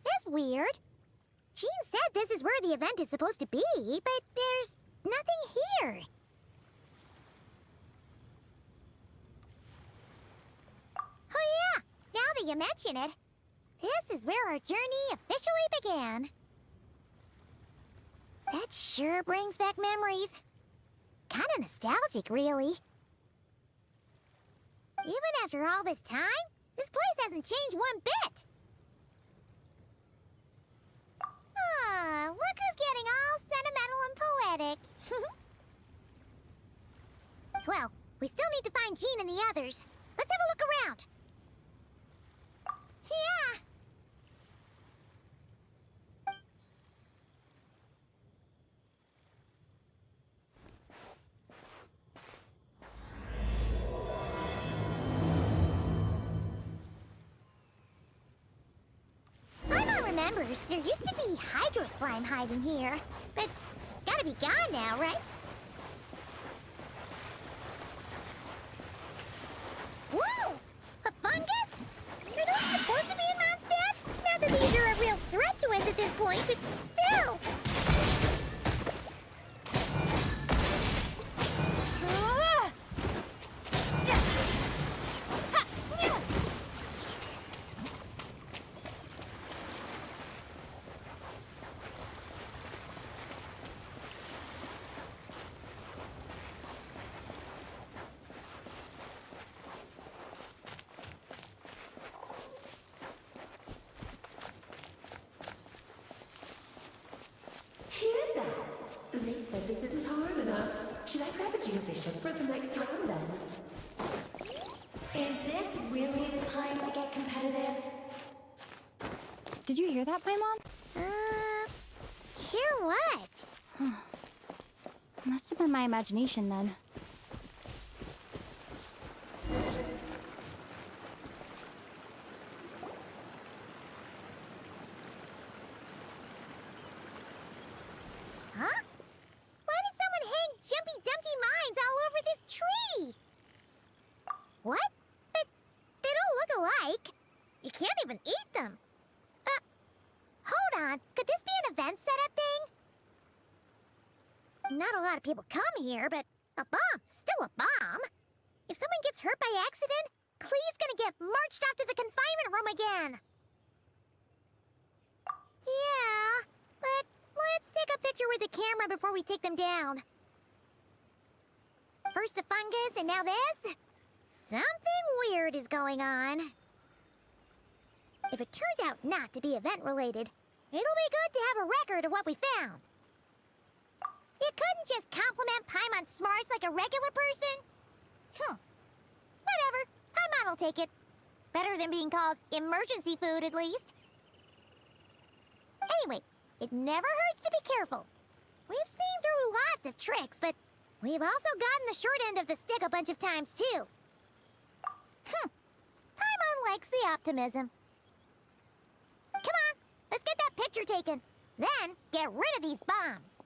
That's weird. Jean said this is where the event is supposed to be, but there's nothing here. Oh yeah, now that you mention it, this is where our journey officially began. That sure brings back memories. Kinda nostalgic, really. Even after all this time, this place hasn't changed one bit. Look who's getting all sentimental and poetic. Well, we still need to find Jean and the others. Let's have a look around. Yeah. Paimon remembers there used to be hydro slime hiding here, but it's gotta be gone now, right? Whoa! A fungus? Are those supposed to be in Mondstadt? Not that these are a real threat to us at this point, but still! Hear that? They said this isn't hard enough. Should I grab a geofishing for the next round then? Is this really the time to get competitive? Did you hear that, Paimon? Hear what? Must have been my imagination then. Huh? Why did someone hang Jumpy Dumpty mines all over this tree? What? But they don't look alike. You can't even eat them. Hold on. Could this be an event setup thing? Not a lot of people come here, but a bomb's still a bomb. If someone gets hurt by accident, Klee's gonna get marched off to the confinement room again. Yeah, but let's take a picture with the camera before we take them down. First the fungus, and now this? Something weird is going on. If it turns out not to be event-related, it'll be good to have a record of what we found. You couldn't just compliment Paimon's smarts like a regular person? Whatever. Paimon will take it. Better than being called emergency food, at least. Anyway, it never hurts to be careful. We've seen through lots of tricks, but we've also gotten the short end of the stick a bunch of times, too. Paimon likes the optimism. Come on, let's get that picture taken. Then, get rid of these bombs.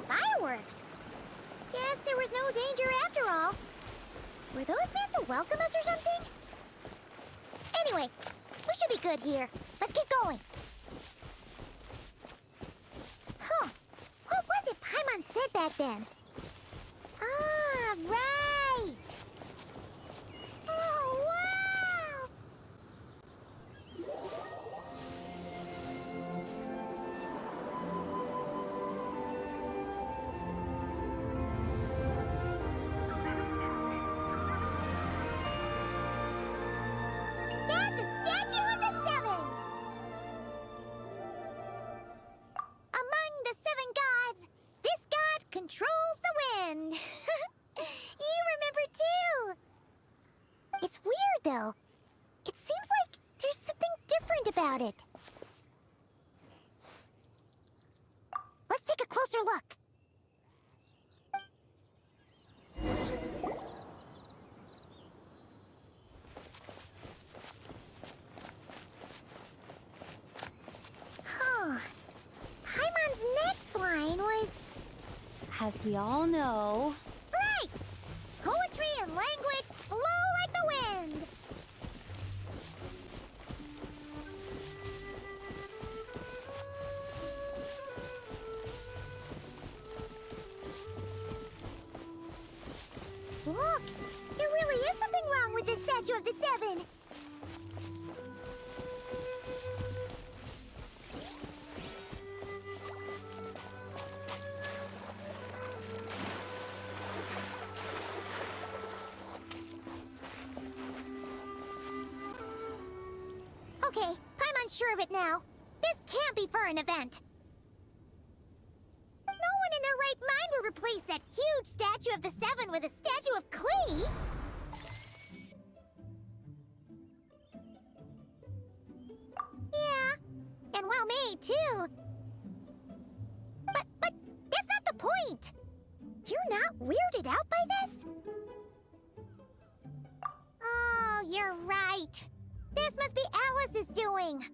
Fireworks! Guess there was no danger after all. Were those meant to welcome us or something? Anyway, we should be good here. Let's get going. What was it Paimon said back then? Ah, right! Oh, wow! about it. Let's take a closer look. Huh. Paimon's next line was... As we all know... Right! Poetry and language flow like the wind! Look! There really is something wrong with this statue of the Seven! Okay, Paimon's sure of it now. This can't be for an event. No one in their right mind would replace that huge statue of the Seven with a statue of Klee. Yeah, and well made too. But that's not the point. You're not weirded out by this? Oh, you're right. This must be Alice's doing.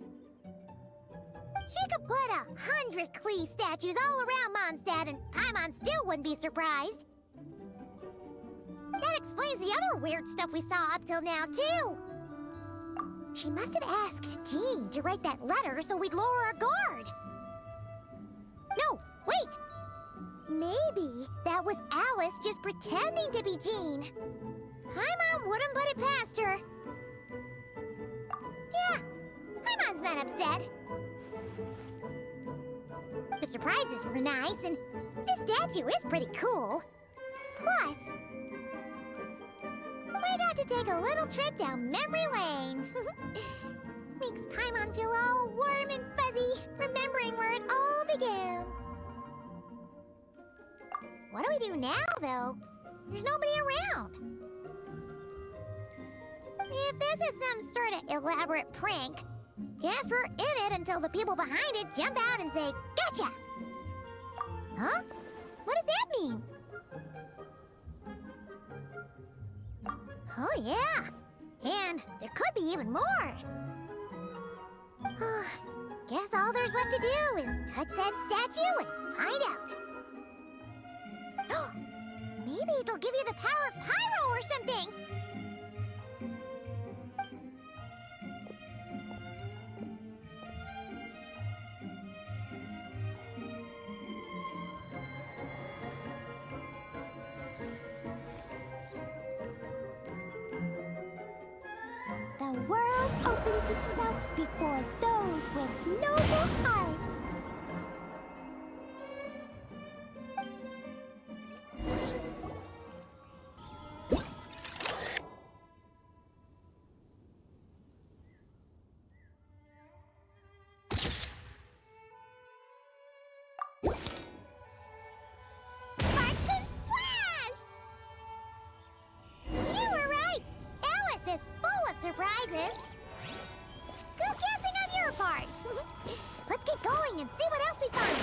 She could put 100 Klee statues all around Mondstadt and Paimon still wouldn't be surprised. That explains the other weird stuff we saw up till now, too. She must have asked Jean to write that letter so we'd lower our guard. No, wait! Maybe that was Alice just pretending to be Jean. Paimon wouldn't put it past her. Yeah, Paimon's not upset. The surprises were nice, and this statue is pretty cool. Plus, we got to take a little trip down memory lane. Makes Paimon feel all warm and fuzzy, remembering where it all began. What do we do now, though? There's nobody around. If this is some sort of elaborate prank, guess we're in it until the people behind it jump out and say, "Gotcha!" Huh? What does that mean? Oh, yeah. And there could be even more. Guess all there's left to do is touch that statue and find out. Maybe it'll give you the power of Pyro or something. The world opens itself before those with noble hearts. Surprises. Good guessing on your part. Let's keep going and see what else we find.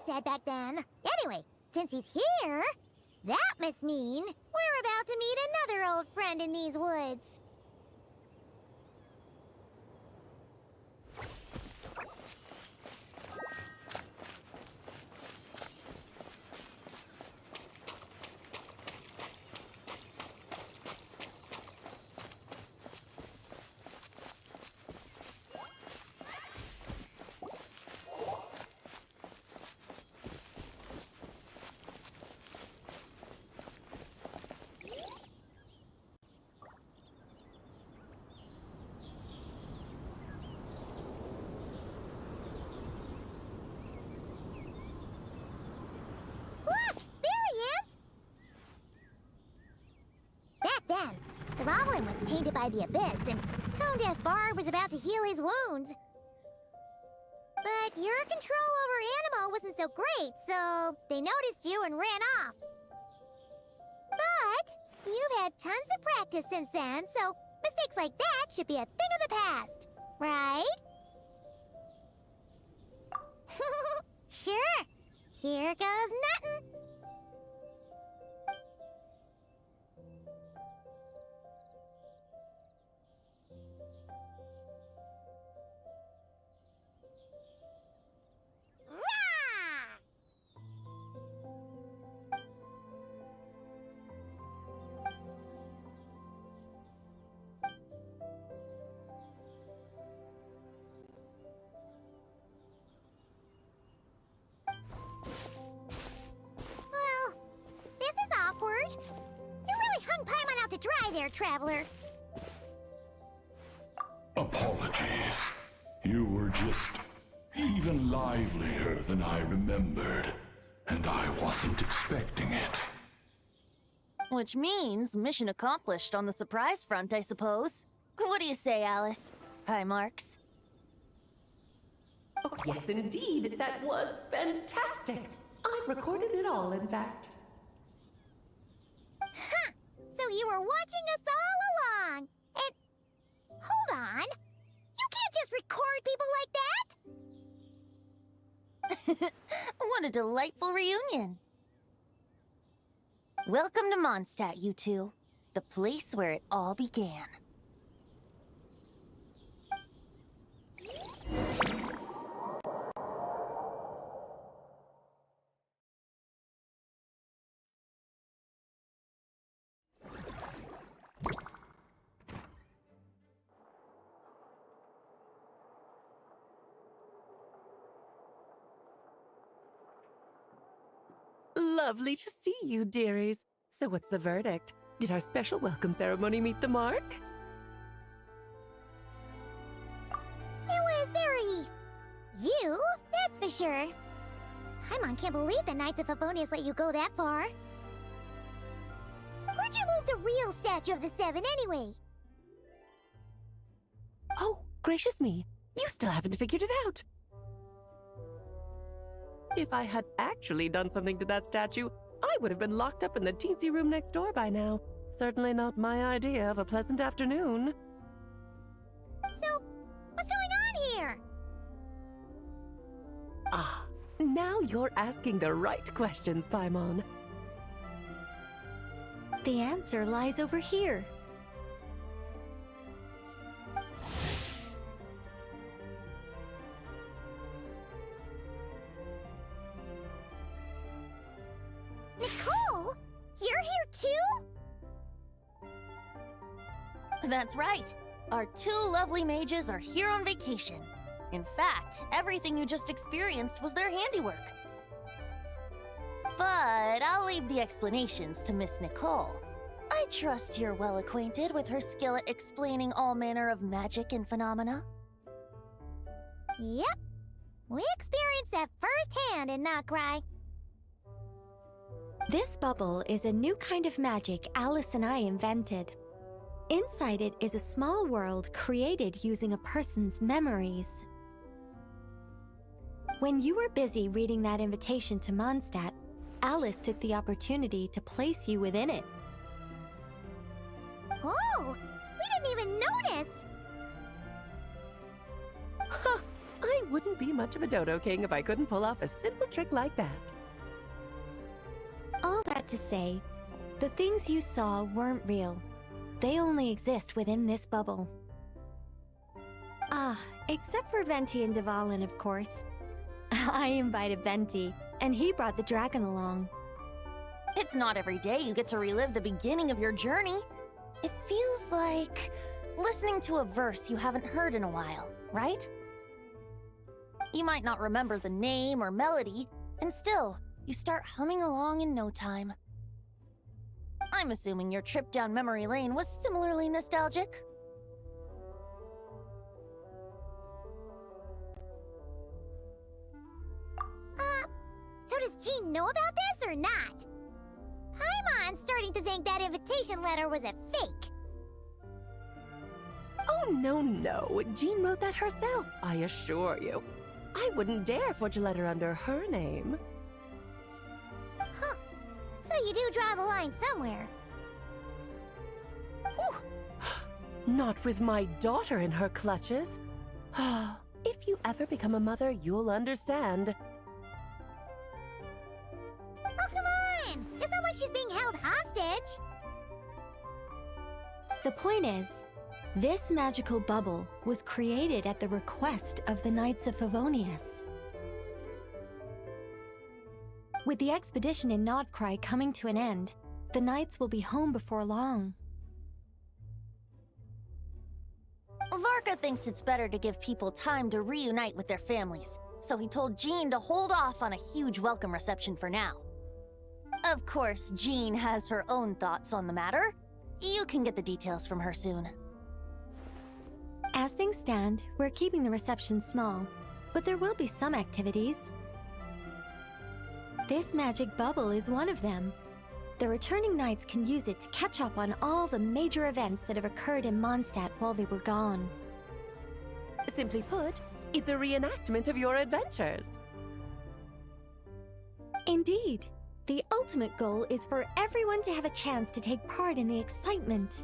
Said back then. Anyway, since he's here, that must mean we're about to meet another old friend in these woods. Dvalin was tainted by the Abyss, and Tone Deaf Bard was about to heal his wounds. But your control over Animo wasn't so great, so they noticed you and ran off. But you've had tons of practice since then, so mistakes like that should be a thing of the past, right? Sure. Here goes nothing. Awkward. You really hung Paimon out to dry there, Traveler. Apologies. You were just even livelier than I remembered, and I wasn't expecting it. Which means mission accomplished on the surprise front, I suppose. What do you say, Alice? Hi, Marks. Oh, yes, indeed. That was fantastic. I've recorded it all, in fact. Huh! So you were watching us all along, and... Hold on! You can't just record people like that! What a delightful reunion! Welcome to Mondstadt, you two. The place where it all began. Lovely to see you, dearies. So what's the verdict? Did our special welcome ceremony meet the mark? It was very... you, that's for sure. Paimon can't believe the Knights of Favonius let you go that far. Where'd you move the real statue of the Seven, anyway? Oh, gracious me. You still haven't figured it out. If I had actually done something to that statue, I would have been locked up in the teensy room next door by now. Certainly not my idea of a pleasant afternoon. So, what's going on here? Ah, now you're asking the right questions, Paimon. The answer lies over here. Nicole? You're here too? That's right. Our two lovely mages are here on vacation. In fact, everything you just experienced was their handiwork. But I'll leave the explanations to Miss Nicole. I trust you're well acquainted with her skill at explaining all manner of magic and phenomena. Yep. We experienced that firsthand in Noctry. This bubble is a new kind of magic Alice and I invented. Inside it is a small world created using a person's memories. When you were busy reading that invitation to Mondstadt, Alice took the opportunity to place you within it. Oh! We didn't even notice! Huh, I wouldn't be much of a Dodo King if I couldn't pull off a simple trick like that. All that to say, the things you saw weren't real. They only exist within this bubble. Ah, except for Venti and Dvalin, of course. I invited Venti, and he brought the dragon along. It's not every day you get to relive the beginning of your journey. It feels like listening to a verse you haven't heard in a while, right? You might not remember the name or melody, and still, you start humming along in no time. I'm assuming your trip down memory lane was similarly nostalgic. So does Jean know about this or not? Paimon's starting to think that invitation letter was a fake. Oh, no. Jean wrote that herself, I assure you. I wouldn't dare forge a letter under her name. Huh. So you do draw the line somewhere. Ooh. Not with my daughter in her clutches. If you ever become a mother, you'll understand. Oh, come on! It's not like she's being held hostage. The point is, this magical bubble was created at the request of the Knights of Favonius. With the expedition in Nodcry coming to an end, the Knights will be home before long. Varka thinks it's better to give people time to reunite with their families, so he told Jean to hold off on a huge welcome reception for now. Of course, Jean has her own thoughts on the matter. You can get the details from her soon. As things stand, we're keeping the reception small, but there will be some activities. This magic bubble is one of them. The returning knights can use it to catch up on all the major events that have occurred in Mondstadt while they were gone. Simply put, it's a reenactment of your adventures. Indeed. The ultimate goal is for everyone to have a chance to take part in the excitement.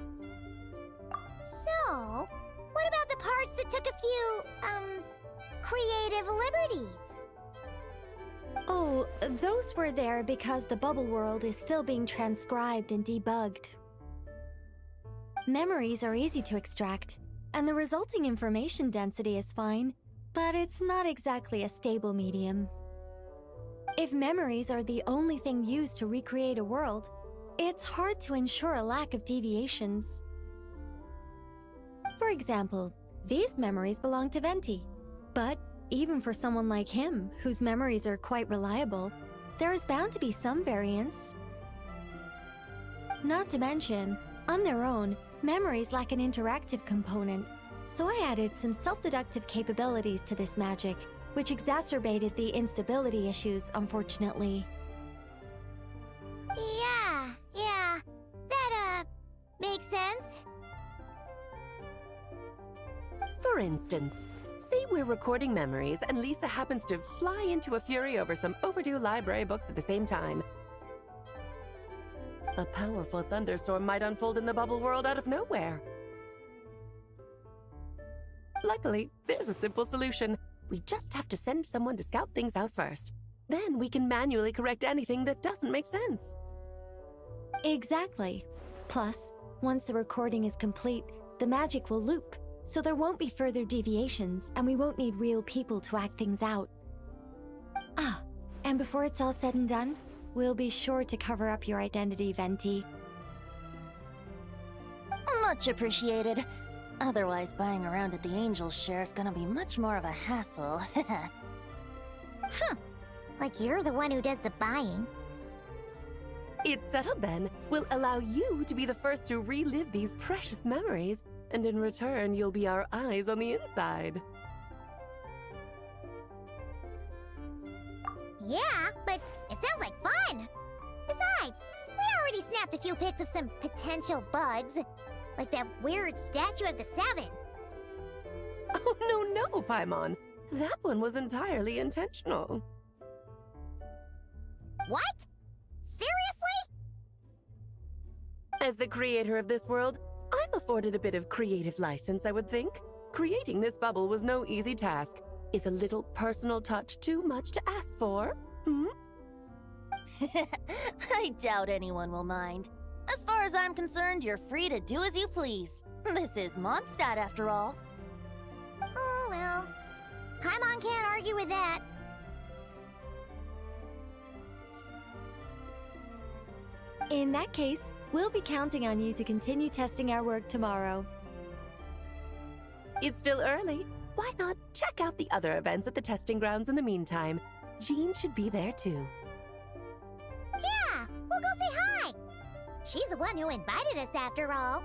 So, what about the parts that took a few, creative liberties? Oh, those were there because the bubble world is still being transcribed and debugged. Memories are easy to extract, and the resulting information density is fine, but it's not exactly a stable medium. If memories are the only thing used to recreate a world, it's hard to ensure a lack of deviations. For example, these memories belong to Venti, but even for someone like him, whose memories are quite reliable, there is bound to be some variance. Not to mention, on their own, memories lack an interactive component, so I added some self-deductive capabilities to this magic, which exacerbated the instability issues, unfortunately. Yeah. That, makes sense. For instance, say we're recording memories and Lisa happens to fly into a fury over some overdue library books at the same time. A powerful thunderstorm might unfold in the bubble world out of nowhere. Luckily, there's a simple solution. We just have to send someone to scout things out first. Then we can manually correct anything that doesn't make sense. Exactly. Plus, once the recording is complete, the magic will loop, so there won't be further deviations, and we won't need real people to act things out. Ah, and before it's all said and done, we'll be sure to cover up your identity, Venti. Much appreciated. Otherwise, buying around at the Angels share is gonna be much more of a hassle. Huh. Like you're the one who does the buying. It's settled then. We'll allow you to be the first to relive these precious memories, and in return, you'll be our eyes on the inside. Yeah, but it sounds like fun! Besides, we already snapped a few pics of some potential bugs. Like that weird statue of the Seven. Oh, no, Paimon. That one was entirely intentional. What? Seriously? As the creator of this world, I'm afforded a bit of creative license, I would think. Creating this bubble was no easy task. Is a little personal touch too much to ask for? I doubt anyone will mind. As far as I'm concerned, you're free to do as you please. This is Mondstadt, after all. Oh, well. Paimon can't argue with that. In that case, we'll be counting on you to continue testing our work tomorrow. It's still early. Why not check out the other events at the testing grounds in the meantime? Jean should be there too. Yeah, we'll go say hi. She's the one who invited us after all.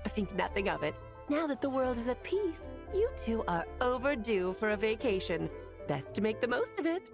Think nothing of it. Now that the world is at peace, you two are overdue for a vacation. Best to make the most of it.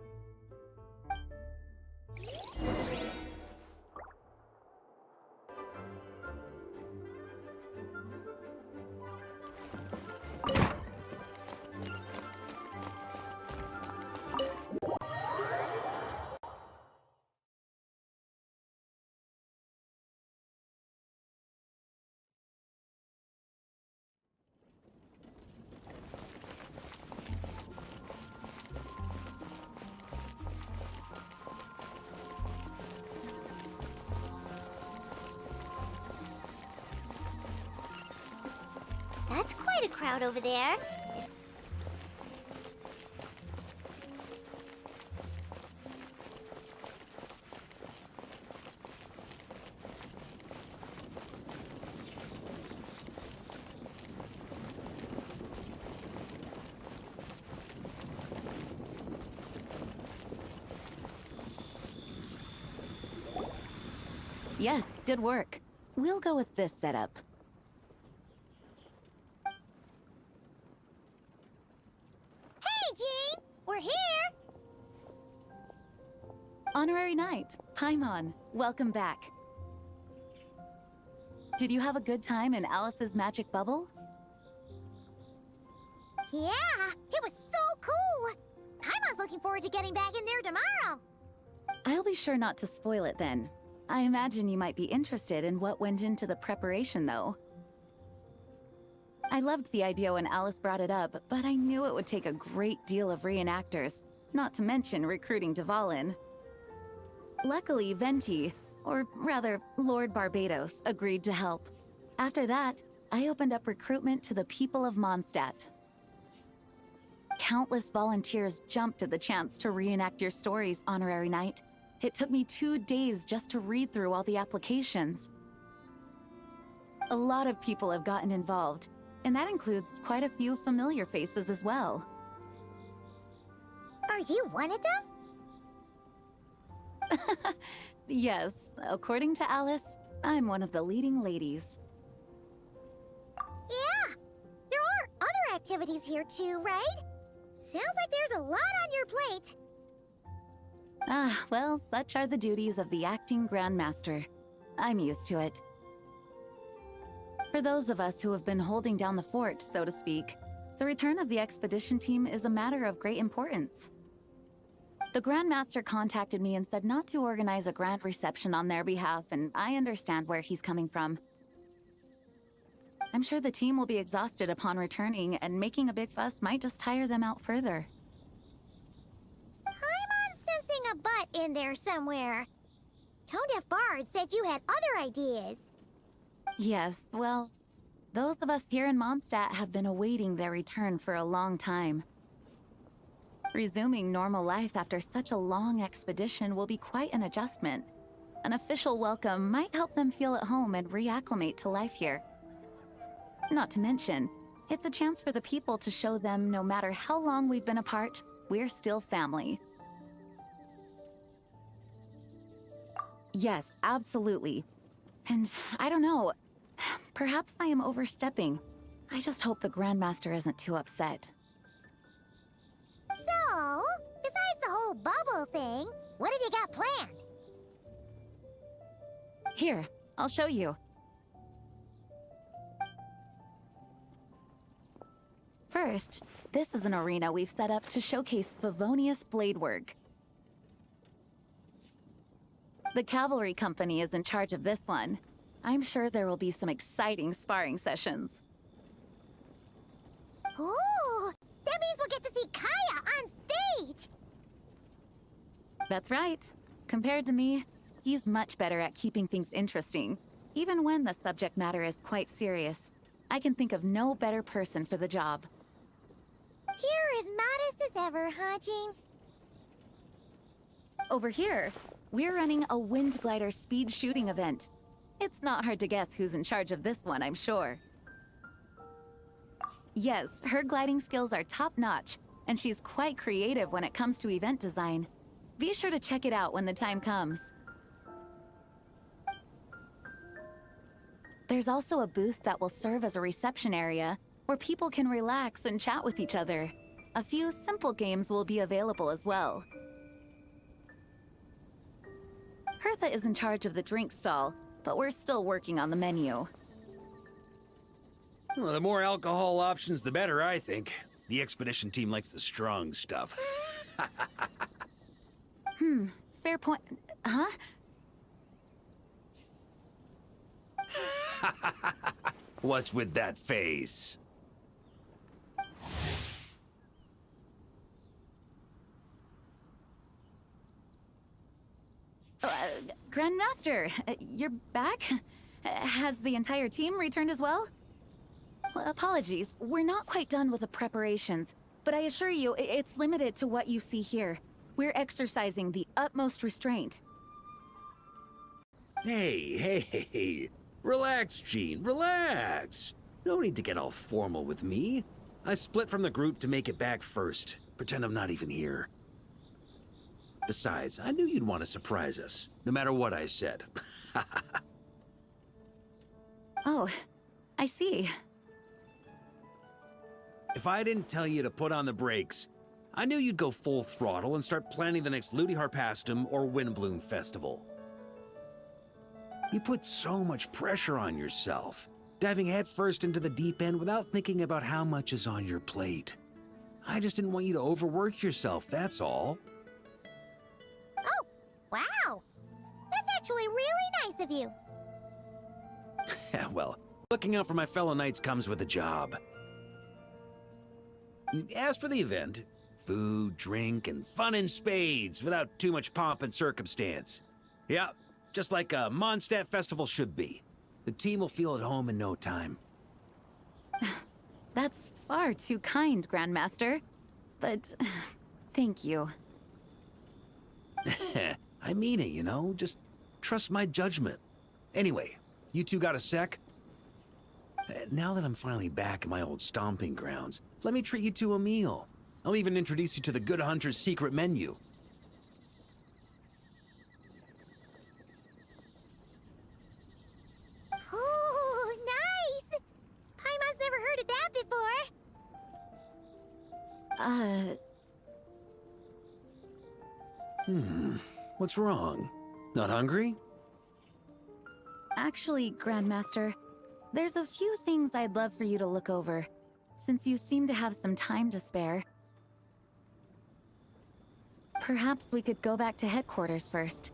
That's quite a crowd over there. Yes, good work. We'll go with this setup. Hey, Jean! We're here! Honorary Knight, Paimon, welcome back. Did you have a good time in Alice's magic bubble? Yeah, it was so cool! Paimon's looking forward to getting back in there tomorrow! I'll be sure not to spoil it then. I imagine you might be interested in what went into the preparation, though. I loved the idea when Alice brought it up, but I knew it would take a great deal of reenactors, not to mention recruiting Dvalin. Luckily, Venti, or rather, Lord Barbados, agreed to help. After that, I opened up recruitment to the people of Mondstadt. Countless volunteers jumped at the chance to reenact your stories, Honorary Knight. It took me 2 days just to read through all the applications. A lot of people have gotten involved, and that includes quite a few familiar faces as well. Are you one of them? Yes, according to Alice, I'm one of the leading ladies. Yeah, there are other activities here too, right? Sounds like there's a lot on your plate. Ah, well, such are the duties of the acting Grandmaster. I'm used to it. For those of us who have been holding down the fort, so to speak, the return of the expedition team is a matter of great importance. The Grandmaster contacted me and said not to organize a grand reception on their behalf, and I understand where he's coming from. I'm sure the team will be exhausted upon returning, and making a big fuss might just tire them out further. Sensing a butt in there somewhere. Tone-deaf Bard said you had other ideas. Yes, well, those of us here in Mondstadt have been awaiting their return for a long time. Resuming normal life after such a long expedition will be quite an adjustment. An official welcome might help them feel at home and reacclimate to life here. Not to mention, it's a chance for the people to show them no matter how long we've been apart, we're still family. Yes, absolutely. And I don't know, perhaps I am overstepping. I just hope the Grandmaster isn't too upset. So, besides the whole bubble thing, what have you got planned? Here, I'll show you. First, this is an arena we've set up to showcase Favonius blade work. The cavalry company is in charge of this one. I'm sure there will be some exciting sparring sessions. Ooh, that means we'll get to see Kaya on stage! That's right. Compared to me, he's much better at keeping things interesting, even when the subject matter is quite serious. I can think of no better person for the job. You're as modest as ever, huh, Jean? Over here, we're running a wind glider speed shooting event. It's not hard to guess who's in charge of this one, I'm sure. Yes, her gliding skills are top-notch, and she's quite creative when it comes to event design. Be sure to check it out when the time comes. There's also a booth that will serve as a reception area where people can relax and chat with each other. A few simple games will be available as well. Hertha is in charge of the drink stall, but we're still working on the menu. Well, the more alcohol options, the better, I think. The expedition team likes the strong stuff. Fair point. Huh? What's with that face? Grandmaster, you're back? Has the entire team returned as well? Well, apologies, we're not quite done with the preparations, but I assure you, it's limited to what you see here. We're exercising the utmost restraint. Hey. Relax, Jean, relax. No need to get all formal with me. I split from the group to make it back first. Pretend I'm not even here. Besides, I knew you'd want to surprise us, no matter what I said. Oh, I see. If I didn't tell you to put on the brakes, I knew you'd go full throttle and start planning the next Ludi Harpastum or Windbloom Festival. You put so much pressure on yourself, diving headfirst into the deep end without thinking about how much is on your plate. I just didn't want you to overwork yourself, that's all. Oh, wow. That's actually really nice of you. Well, looking out for my fellow knights comes with a job. As for the event, food, drink, and fun in spades without too much pomp and circumstance. Yeah, just like a Mondstadt festival should be. The team will feel at home in no time. That's far too kind, Grandmaster. But thank you. I mean it, you know? Just trust my judgment. Anyway, you two got a sec? Now that I'm finally back in my old stomping grounds, let me treat you to a meal. I'll even introduce you to the Good Hunter's secret menu. Oh, nice! Paimon's never heard of that before. What's wrong? Not hungry? Actually, Grandmaster, there's a few things I'd love for you to look over, since you seem to have some time to spare. Perhaps we could go back to headquarters first.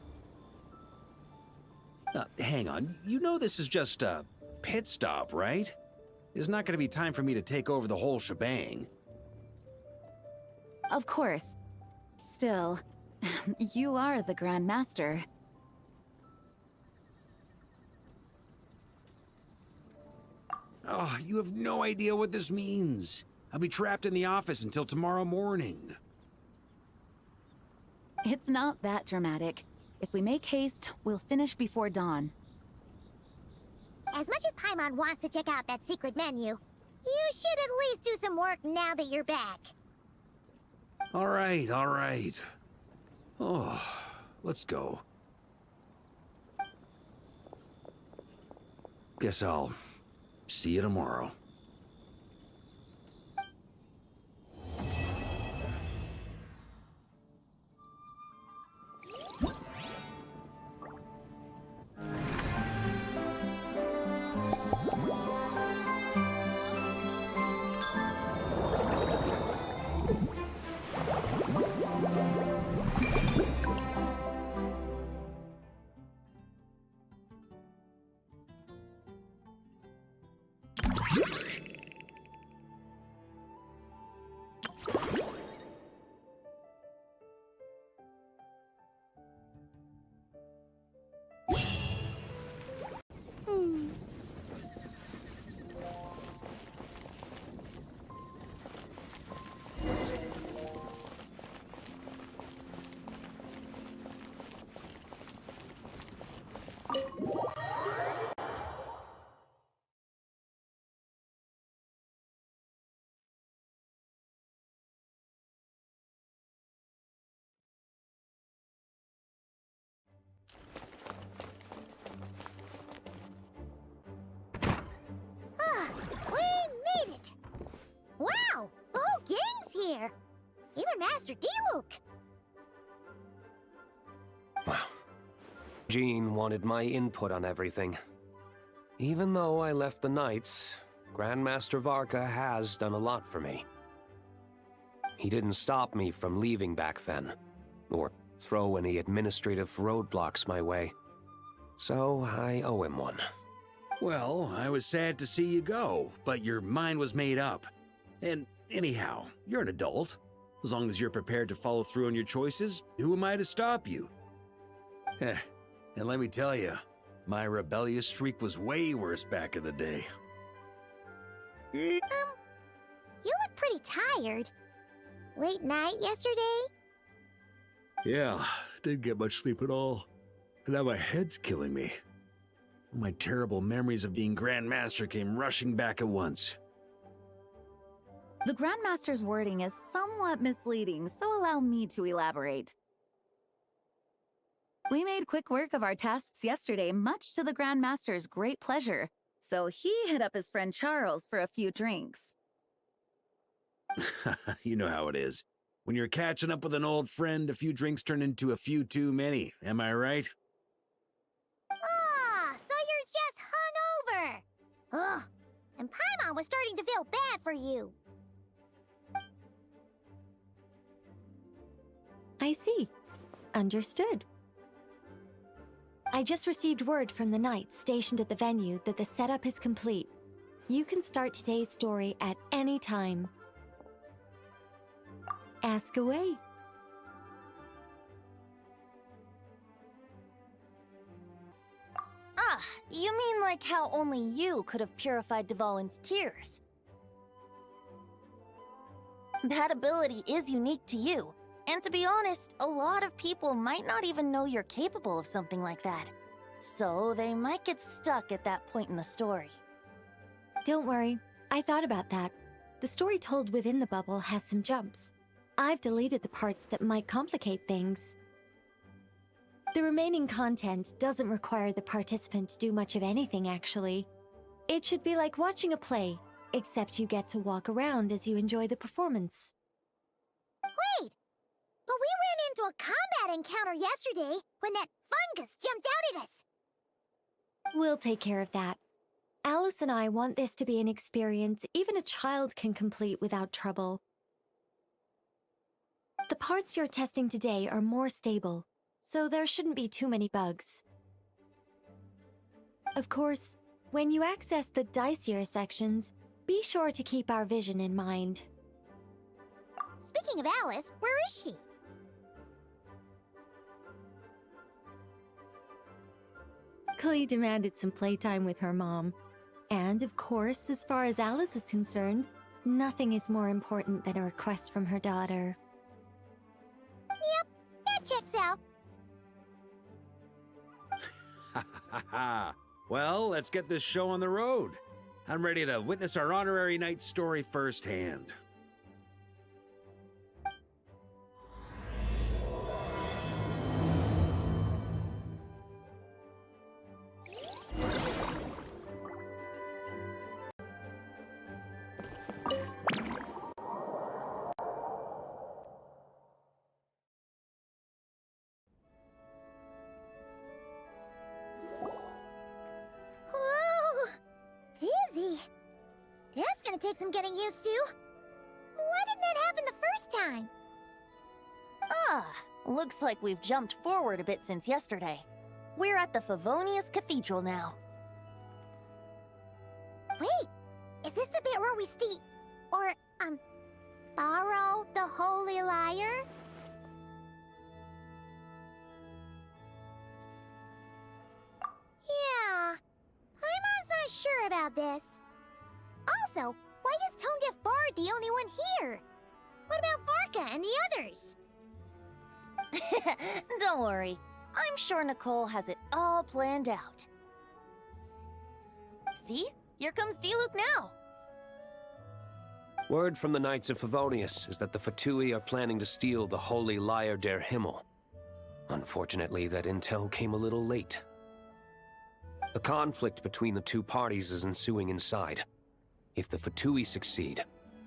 Hang on. You know this is just a pit stop, right? There's not going to be time for me to take over the whole shebang. Of course. Still, you are the Grand Master. Oh, you have no idea what this means. I'll be trapped in the office until tomorrow morning. It's not that dramatic. If we make haste, we'll finish before dawn. As much as Paimon wants to check out that secret menu, you should at least do some work now that you're back. All right. Oh, let's go. Guess I'll see you tomorrow. We made it! Wow! The whole gang's here! Even Master Diluc! Wow. Jean wanted my input on everything. Even though I left the Knights, Grandmaster Varka has done a lot for me. He didn't stop me from leaving back then, or throw any administrative roadblocks my way. So I owe him one. Well, I was sad to see you go, but your mind was made up. And anyhow, you're an adult. As long as you're prepared to follow through on your choices, who am I to stop you? And let me tell you, my rebellious streak was way worse back in the day. You look pretty tired. Late night yesterday? Yeah, didn't get much sleep at all. And now my head's killing me. My terrible memories of being Grand Master came rushing back at once. The Grandmaster's wording is somewhat misleading, so allow me to elaborate. We made quick work of our tasks yesterday, much to the Grandmaster's great pleasure, so he hit up his friend Charles for a few drinks. You know how it is. When you're catching up with an old friend, a few drinks turn into a few too many, am I right? Ah, so you're just hungover. Ugh, and Paimon was starting to feel bad for you. I see. Understood. I just received word from the knights stationed at the venue that the setup is complete. You can start today's story at any time. Ask away. Ah, you mean like how only you could have purified Dvalin's tears? That ability is unique to you. And to be honest, a lot of people might not even know you're capable of something like that. So they might get stuck at that point in the story. Don't worry, I thought about that. The story told within the bubble has some jumps. I've deleted the parts that might complicate things. The remaining content doesn't require the participant to do much of anything, actually. It should be like watching a play, except you get to walk around as you enjoy the performance. Wait! But we ran into a combat encounter yesterday when that fungus jumped out at us! We'll take care of that. Alice and I want this to be an experience even a child can complete without trouble. The parts you're testing today are more stable, so there shouldn't be too many bugs. Of course, when you access the dicier sections, be sure to keep our vision in mind. Speaking of Alice, where is she? Klee demanded some playtime with her mom. And of course, as far as Alice is concerned, nothing is more important than a request from her daughter. Yep, that checks out. Well, let's get this show on the road. I'm ready to witness our honorary knight's story firsthand. Whoa! Dizzy. That's gonna take some getting used to. Why didn't that happen the first time? Ah, looks like we've jumped forward a bit since yesterday. We're at the Favonius Cathedral now. Wait, is this the bit where we borrow the Holy Lyre? Yeah, Paimon's not sure about this. Also, why is Tone Deaf Bard the only one here? What about Varka and the others? Don't worry, I'm sure Nicole has it all planned out. See? Here comes Diluc now! Word from the Knights of Favonius is that the Fatui are planning to steal the Holy Lyre der Himmel. Unfortunately, that intel came a little late. The conflict between the two parties is ensuing inside. If the Fatui succeed,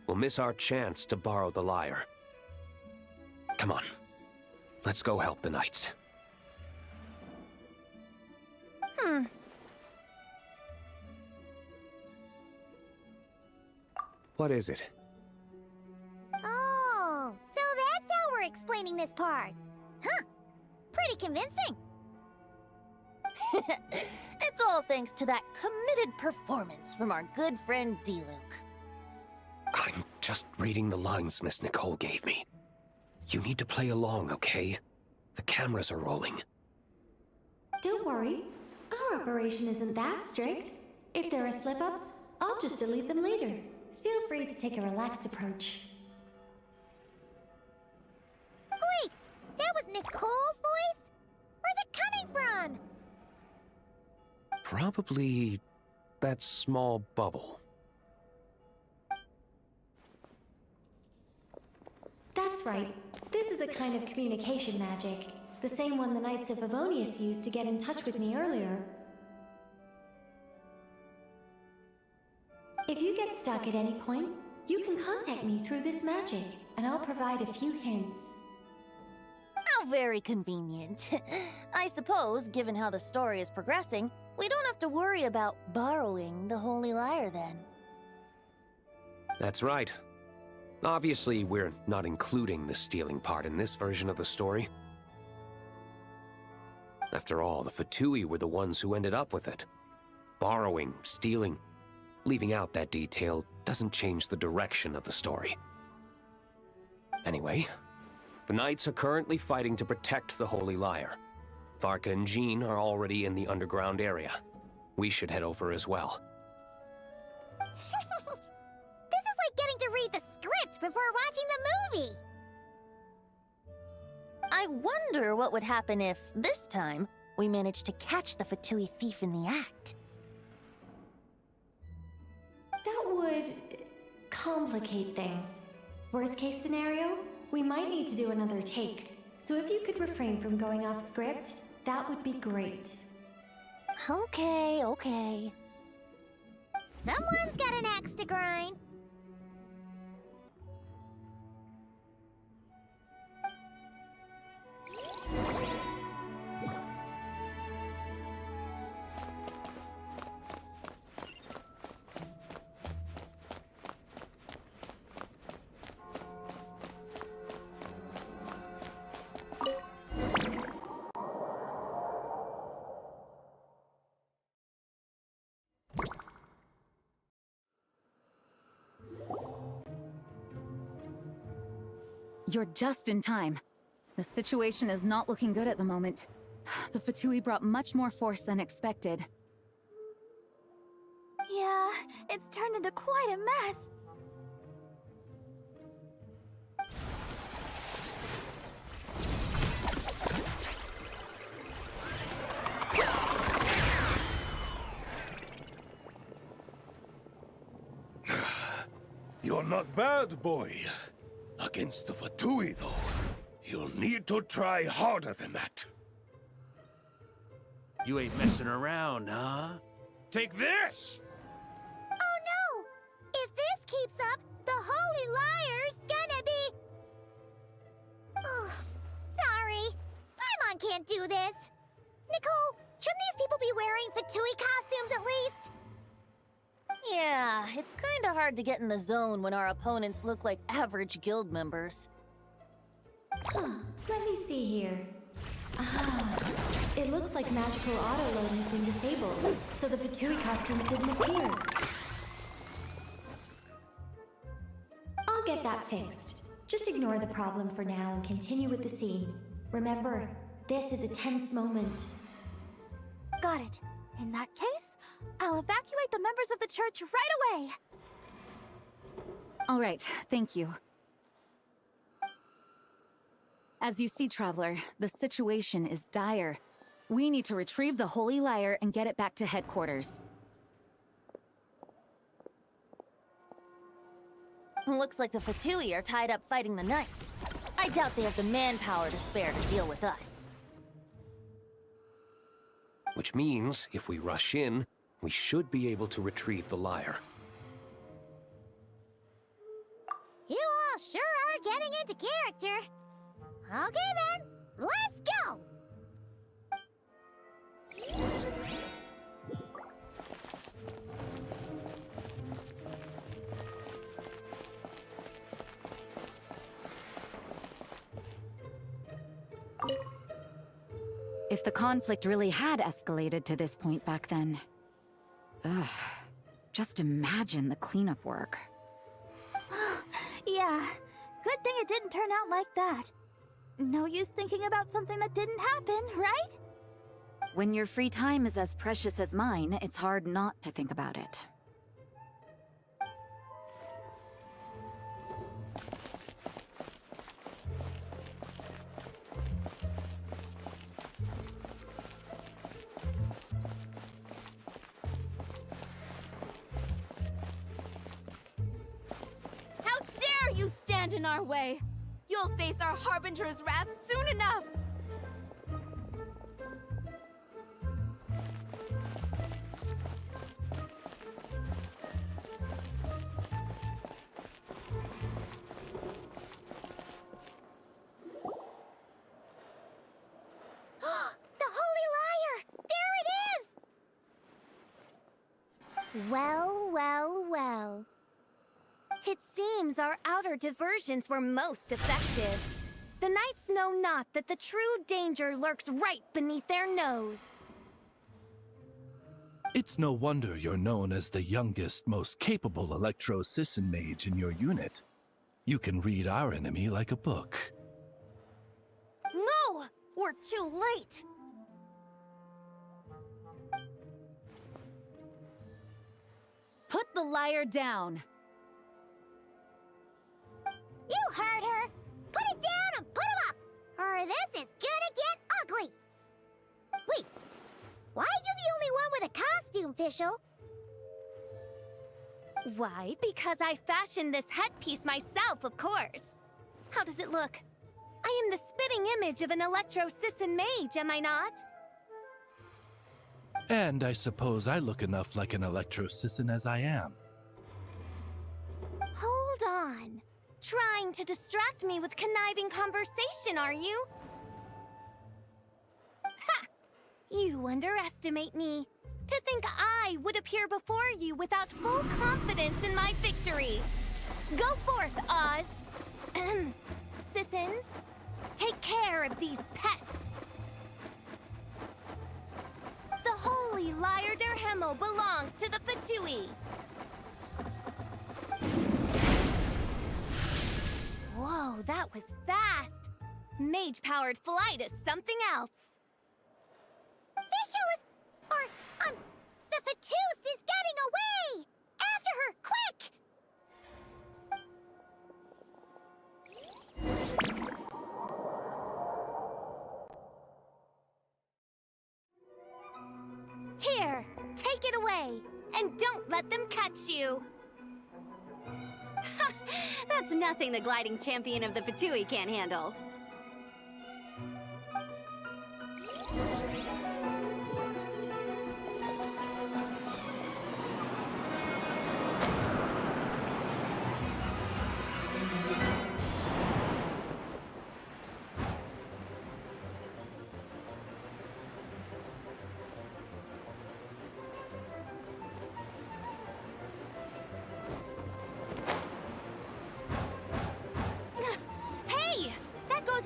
we'll miss our chance to borrow the lyre. Come on, let's go help the Knights. What is it? Oh, so that's how we're explaining this part. Huh, pretty convincing. It's all thanks to that committed performance from our good friend Diluc. I'm just reading the lines Miss Nicole gave me. You need to play along, okay? The cameras are rolling. Don't worry, our operation isn't that strict. If there are slip-ups, I'll just delete them later. feel free to take a relaxed approach. Wait! That was Nicole's voice? Where's it coming from? Probably that small bubble. That's right. This is a kind of communication magic. The same one the Knights of Favonius used to get in touch with me earlier. If you get stuck at any point, you can contact me through this magic, and I'll provide a few hints. How very convenient. I suppose, given how the story is progressing, we don't have to worry about borrowing the Holy Lyre then. That's right. Obviously, we're not including the stealing part in this version of the story. After all, the Fatui were the ones who ended up with it. Borrowing, stealing, leaving out that detail doesn't change the direction of the story. Anyway, the Knights are currently fighting to protect the Holy Lyre. Varka and Jean are already in the underground area. We should head over as well. This is like getting to read the script before watching the movie! I wonder what would happen if, this time, we managed to catch the Fatui thief in the act. That would complicate things. Worst case scenario, we might need to do another take. So if you could refrain from going off script, that would be great. Okay, okay. Someone's got an axe to grind. You're just in time. The situation is not looking good at the moment. The Fatui brought much more force than expected. Yeah, it's turned into quite a mess. You're not bad, boy. Against the Fatui, though, you'll need to try harder than that. You ain't messing around, huh? Take this! Oh no! If this keeps up, the Holy Lyre's gonna be... Oh, sorry. Paimon can't do this. Nicole, shouldn't these people be wearing Fatui costumes at least? Yeah, it's kinda hard to get in the zone when our opponents look like average guild members. Let me see here. It looks like magical auto-load has been disabled, so the Fatui costume didn't appear. I'll get that fixed. Just ignore the problem for now and continue with the scene. Remember, this is a tense moment. Got it. In that case, I'll evacuate the members of the church right away. All right, thank you. As you see, Traveler, the situation is dire. We need to retrieve the Holy Lyre and get it back to headquarters. Looks like the Fatui are tied up fighting the Knights. I doubt they have the manpower to spare to deal with us. Which means, if we rush in, we should be able to retrieve the lyre. You all sure are getting into character. Okay then, let's go! If the conflict really had escalated to this point back then... Ugh. Just imagine the cleanup work. Yeah, good thing it didn't turn out like that. No use thinking about something that didn't happen, right? When your free time is as precious as mine, it's hard not to think about it. in our way. You'll face our Harbinger's wrath soon enough! The Holy Liar! There it is! Well, well, well. It seems our outer diversions were most effective. The knights know not that the true danger lurks right beneath their nose. It's no wonder you're known as the youngest, most capable electro-Sisson mage in your unit. You can read our enemy like a book. No! We're too late! Put the liar down! You heard her! Put it down and put him up! Or this is gonna get ugly! Wait, why are you the only one with a costume, Fischl? Why? Because I fashioned this headpiece myself, of course. How does it look? I am the spitting image of an electro-Sisson mage, am I not? And I suppose I look enough like an electro-Sisson as I am. Hold on. Trying to distract me with conniving conversation, are you? Ha! You underestimate me. To think I would appear before you without full confidence in my victory. Go forth, Oz. Sissons, take care of these pests. The Holy Liar der Himmel belongs to the Fatui. Whoa, that was fast. Mage-powered flight is something else. Fischl is... the Fatus is getting away! After her, quick! Here, take it away, and don't let them catch you. That's nothing the gliding champion of the Fatui can't handle.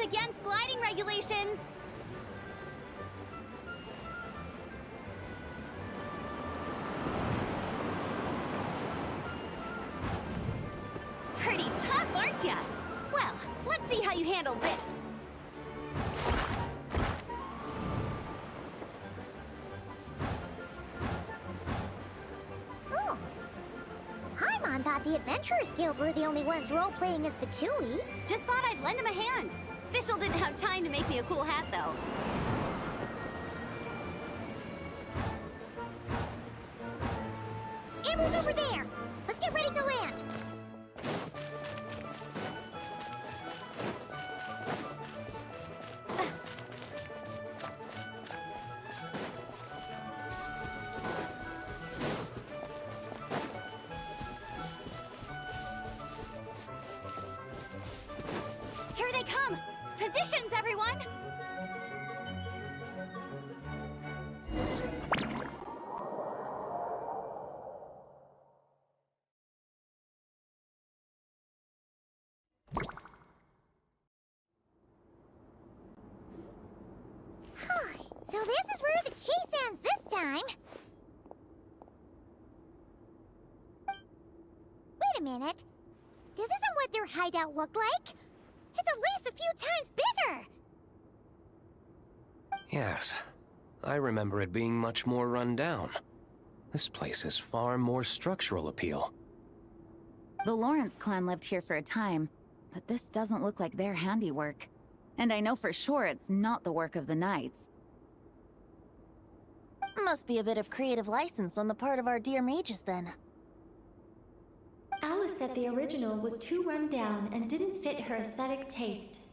Against gliding regulations! Pretty tough, aren't ya? Well, let's see how you handle this. Oh. Paimon thought the Adventurers Guild were the only ones role-playing as Fatui. Just thought I'd lend him a hand. Fischl didn't have time to make me a cool hat, though. Amber's over there! Let's get ready to land! Here they come! Positions, everyone! So this is where the chase ends this time. Wait a minute. This isn't what their hideout looked like. It's at least a few times bigger! Yes, I remember it being much more run down. This place has far more structural appeal. The Lawrence clan lived here for a time, but this doesn't look like their handiwork. And I know for sure it's not the work of the Knights. Must be a bit of creative license on the part of our dear mages, then. Alice said the original was too run down and didn't fit her aesthetic taste.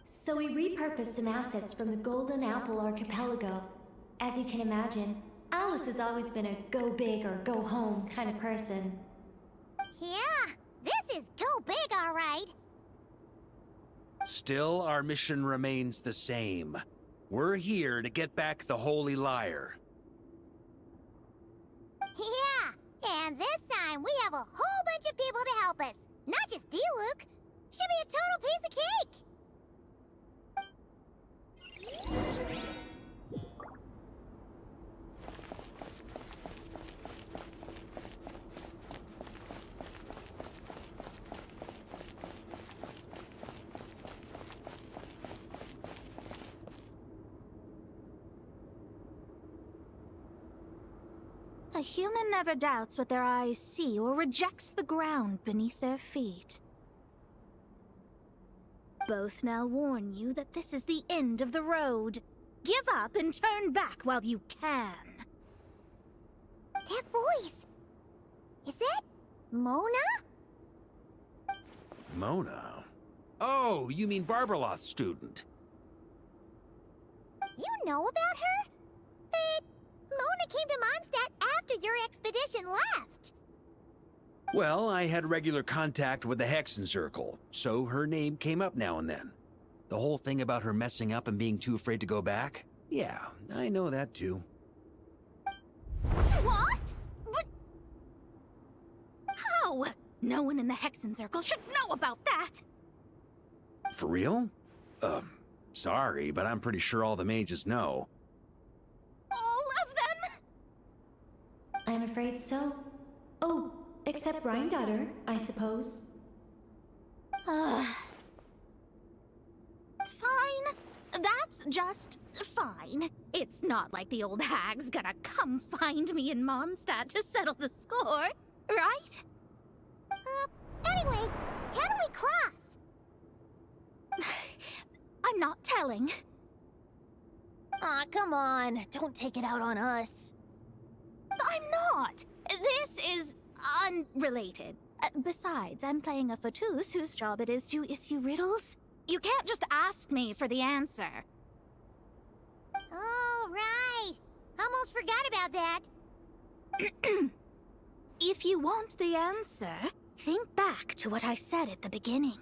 So we repurposed some assets from the Golden Apple Archipelago. As you can imagine, Alice has always been a go big or go home kind of person. Yeah, this is go big, all right. Still, our mission remains the same. We're here to get back the Holy Lyre. Yeah, and this time we have a whole bunch of people to help us. Not just you, Luke. Should be a total piece of cake. A human never doubts what their eyes see or rejects the ground beneath their feet. Both now warn you that this is the end of the road. Give up and turn back while you can. That voice. Is that Mona? Mona? Oh, you mean Barbarloth's student. You know about her? But Mona came to Mondstadt after your expedition left. Well, I had regular contact with the Hexen Circle, so her name came up now and then. The whole thing about her messing up and being too afraid to go back? Yeah, I know that too. What? But... How? No one in the Hexen Circle should know about that! For real? Sorry, but I'm pretty sure all the mages know. All of them? I'm afraid so. Oh, except Rhindaughter, I suppose. Fine. That's just fine. It's not like the old hag's gonna come find me in Mondstadt to settle the score, right? Anyway, how do we cross? I'm not telling. Aw, come on. Don't take it out on us. I'm not. This is unrelated. Besides, I'm playing a fauteuil whose job it is to issue riddles. You can't just ask me for the answer. All right. Almost forgot about that. If you want the answer, think back to what I said at the beginning.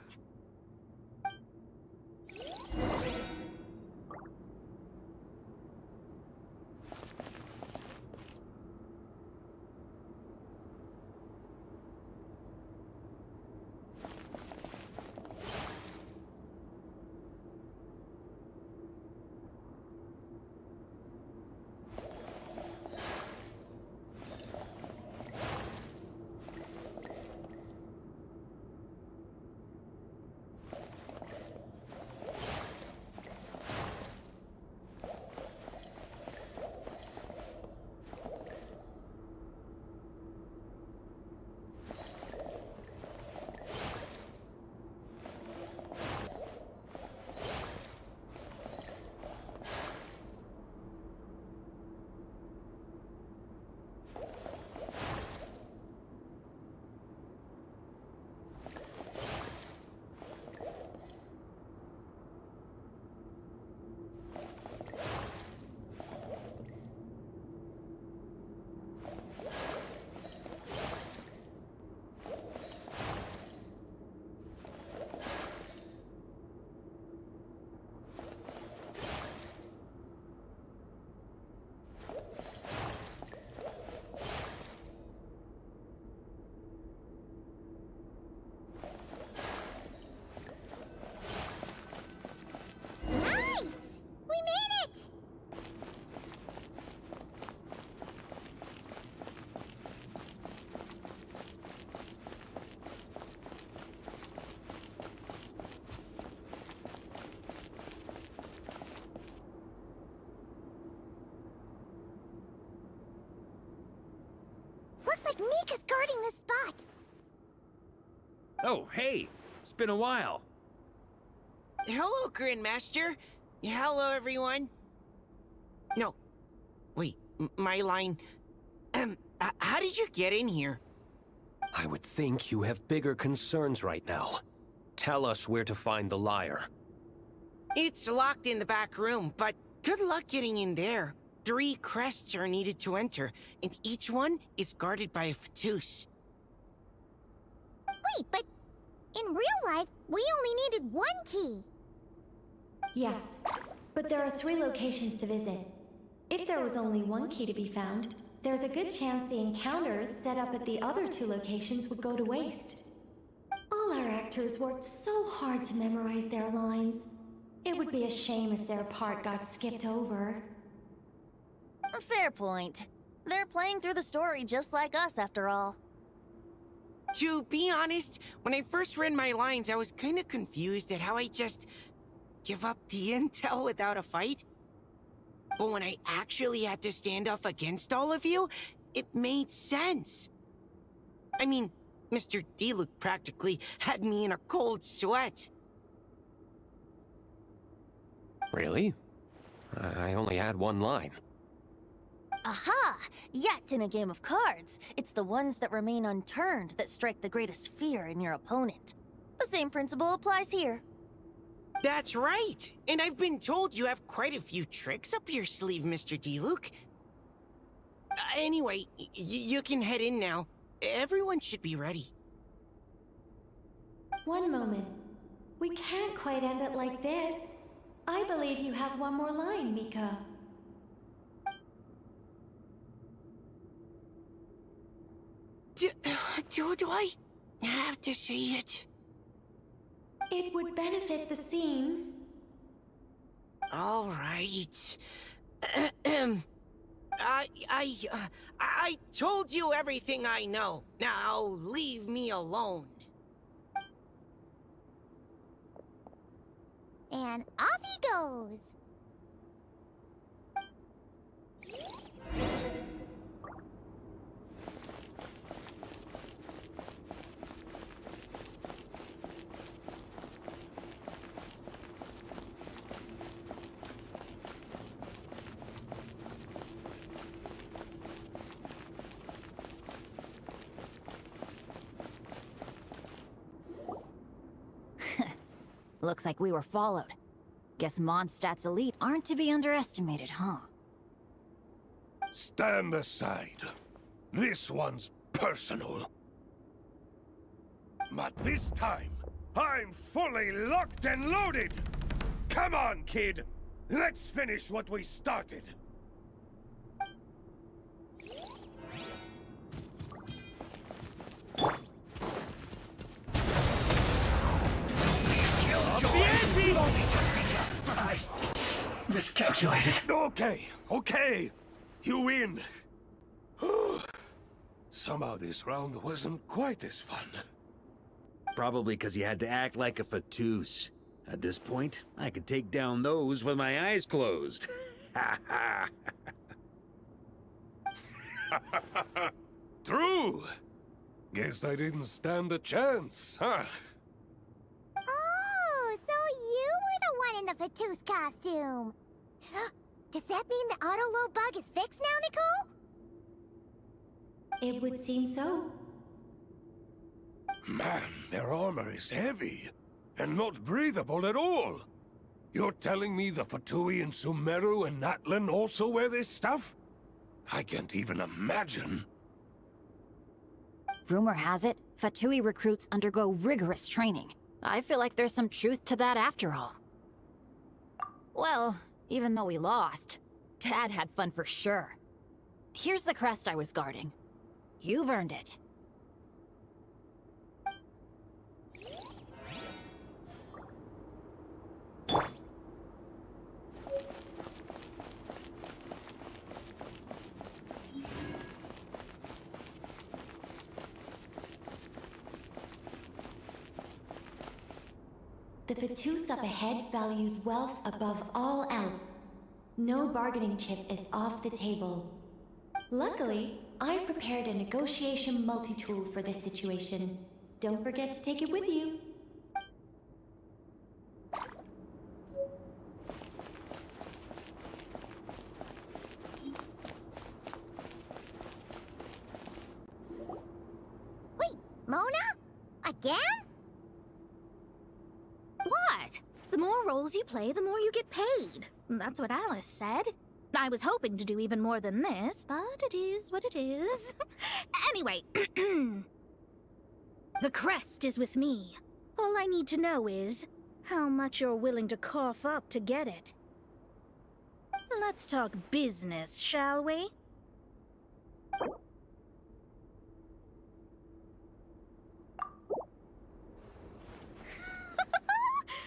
Looks like Mika's guarding this spot. Oh, hey! It's been a while. Hello, Grandmaster. Hello, everyone. No. Wait, my line... how did you get in here? I would think you have bigger concerns right now. Tell us where to find the lyre. It's locked in the back room, but good luck getting in there. 3 crests are needed to enter, and each one is guarded by a Fatus. Wait, but in real life, we only needed 1 key. Yes, but there are 3 locations to visit. If there was only 1 key to be found, there's a good chance the encounters set up at the other 2 locations would go to waste. All our actors worked so hard to memorize their lines. It would be a shame if their part got skipped over. Fair point. They're playing through the story just like us, after all. To be honest, when I first read my lines, I was kinda confused at how I just give up the intel without a fight. But when I actually had to stand up against all of you, it made sense. I mean, Mr. Diluc practically had me in a cold sweat. Really? I only had 1 line. Aha! Yet in a game of cards, it's the ones that remain unturned that strike the greatest fear in your opponent. The same principle applies here. That's right! And I've been told you have quite a few tricks up your sleeve, Mr. Diluc. Anyway, you can head in now. Everyone should be ready. One moment. We can't quite end it like this. I believe you have 1 more line, Mika. Do I have to say it? It would benefit the scene. All right. I told you everything I know. Now leave me alone. And off he goes. Looks like we were followed. Guess Mondstadt's elite aren't to be underestimated, huh? Stand aside. This one's personal. But this time, I'm fully locked and loaded! Come on, kid! Let's finish what we started! Miscalculated. Okay. You win. Somehow this round wasn't quite as fun. Probably because you had to act like a Fatus. At this point, I could take down those with my eyes closed. True. Guess I didn't stand a chance, huh? Oh, so you were the one in the Fatus costume. Does that mean the auto-load bug is fixed now, Nicole? It would seem so. Man, their armor is heavy, and not breathable at all. You're telling me the Fatui in Sumeru and Natlan also wear this stuff? I can't even imagine. Rumor has it, Fatui recruits undergo rigorous training. I feel like there's some truth to that after all. Well, even though we lost, Dad had fun for sure. Here's the crest I was guarding. You've earned it. The Fatus up ahead values wealth above all else. No bargaining chip is off the table. Luckily, I've prepared a negotiation multi-tool for this situation. Don't forget to take it with you. Wait, Mona? Again? What? The more roles you play, the more you get paid. That's what Alice said. I was hoping to do even more than this, but it is what it is. Anyway, the crest is with me. All I need to know is how much you're willing to cough up to get it. Let's talk business, shall we?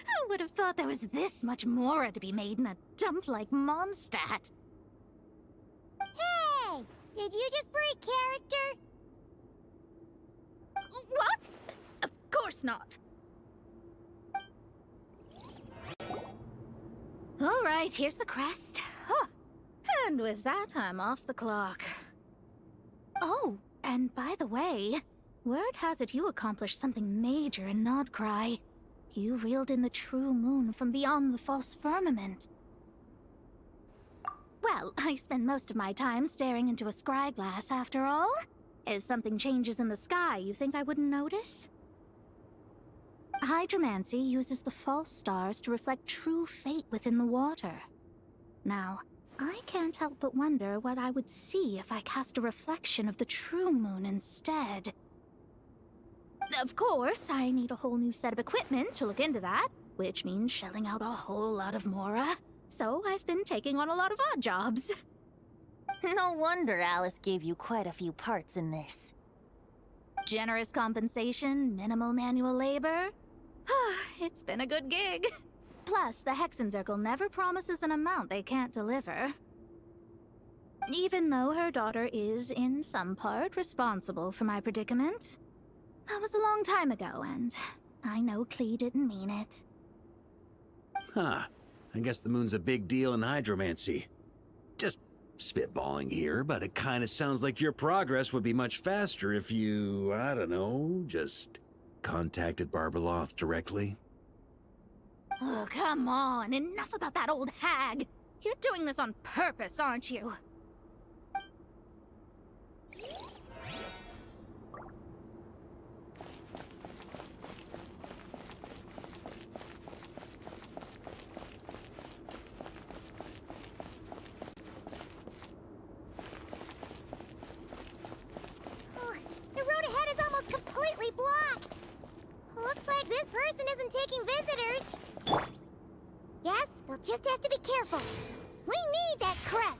I would have thought there was this much more to be made in a dump like Mondstadt. Hey! Did you just break character? What? Of course not. All right, here's the crest. Huh. And with that, I'm off the clock. Oh, and by the way, word has it you accomplished something major in Nodcry. You reeled in the true moon from beyond the false firmament. Well, I spend most of my time staring into a scry glass after all. If something changes in the sky, you think I wouldn't notice? Hydromancy uses the false stars to reflect true fate within the water. Now, I can't help but wonder what I would see if I cast a reflection of the true moon instead. Of course, I need a whole new set of equipment to look into that, which means shelling out a whole lot of mora. So I've been taking on a lot of odd jobs. No wonder Alice gave you quite a few parts in this. Generous compensation, minimal manual labor. It's been a good gig. Plus, the Hexenzirkel never promises an amount they can't deliver. Even though her daughter is, in some part, responsible for my predicament. That was a long time ago, and I know Klee didn't mean it. Huh. I guess the moon's a big deal in hydromancy. Just spitballing here, but it kinda sounds like your progress would be much faster if you, I don't know, just contacted Barbeloth directly. Oh, come on. Enough about that old hag. You're doing this on purpose, aren't you? The road ahead is almost completely blocked. Looks like this person isn't taking visitors. Yes, we'll just have to be careful. We need that crest.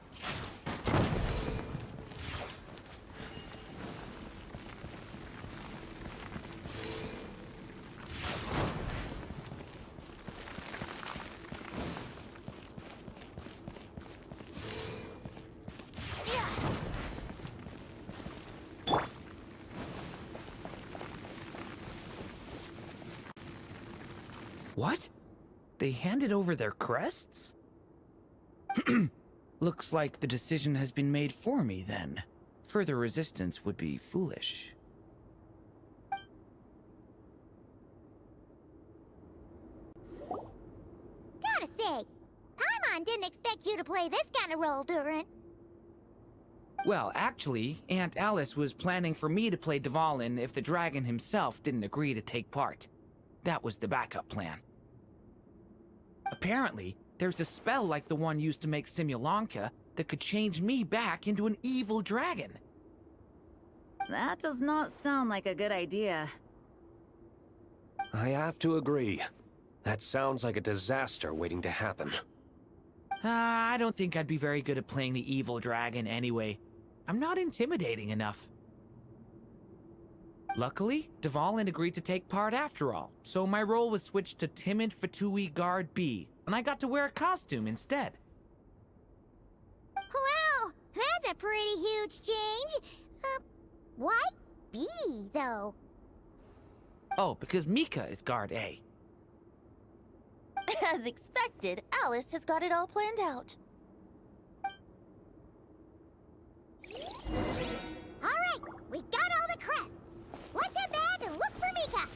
What? They handed over their crests? Looks like the decision has been made for me, then. Further resistance would be foolish. Gotta say, Paimon didn't expect you to play this kind of role, Durant. Well, actually, Aunt Alice was planning for me to play Dvalin if the dragon himself didn't agree to take part. That was the backup plan. Apparently, there's a spell like the one used to make Simulanka that could change me back into an evil dragon. That does not sound like a good idea. I have to agree. That sounds like a disaster waiting to happen. I don't think I'd be very good at playing the evil dragon anyway. I'm not intimidating enough. Luckily, Dvalin agreed to take part after all, so my role was switched to Timid Fatui Guard B, and I got to wear a costume instead. Wow, that's a pretty huge change. Why B, though? Oh, because Mika is Guard A. As expected, Alice has got it all planned out. All right, we got all the crests. Let's head back and look for Mika.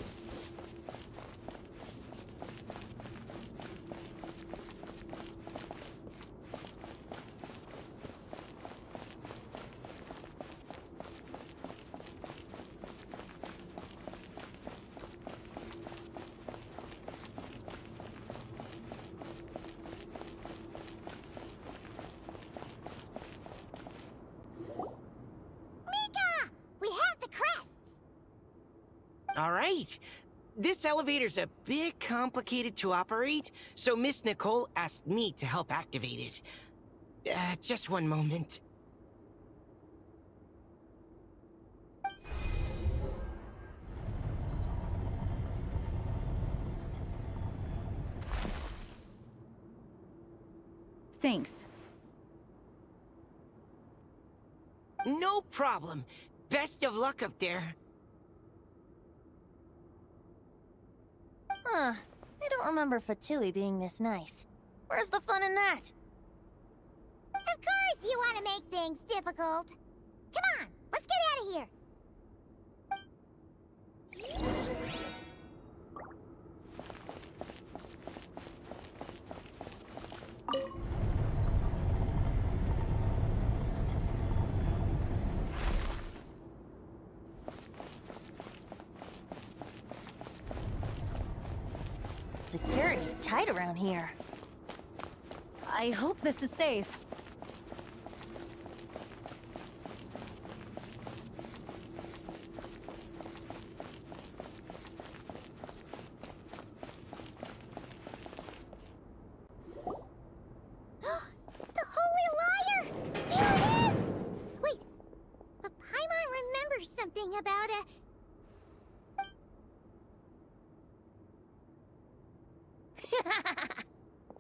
All right. This elevator's a bit complicated to operate, so Miss Nicole asked me to help activate it. Just one moment. Thanks. No problem. Best of luck up there. Huh. I don't remember Fatui being this nice. Where's the fun in that? Of course you want to make things difficult. Come on, let's get out of here. Security's tight around here. I hope this is safe. The Holy Liar! There it is! Wait, but Paimon remembers something about a...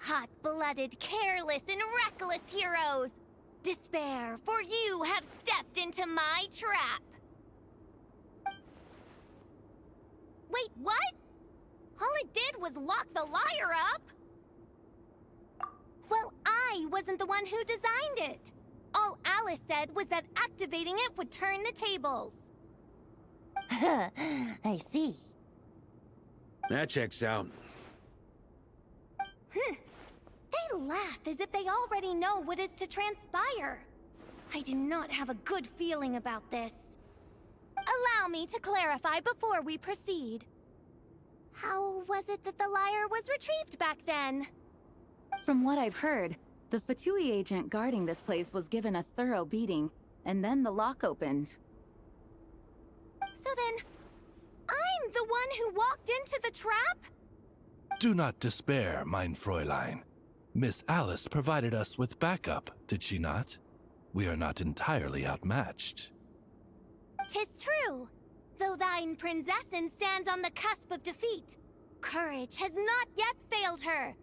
Hot-blooded, careless, and reckless heroes! Despair, for you have stepped into my trap! Wait, what? All it did was lock the liar up! Well, I wasn't the one who designed it. All Alice said was that activating it would turn the tables. I see. That checks out. They laugh as if they already know what is to transpire. I do not have a good feeling about this. Allow me to clarify before we proceed. How was it that the liar was retrieved back then? From what I've heard, the Fatui agent guarding this place was given a thorough beating, and then the lock opened. So then, I'm the one who walked into the trap? Do not despair, mein Fräulein. Miss Alice provided us with backup, did she not? We are not entirely outmatched. 'Tis true. Though thine Prinzessin stands on the cusp of defeat, courage has not yet failed her.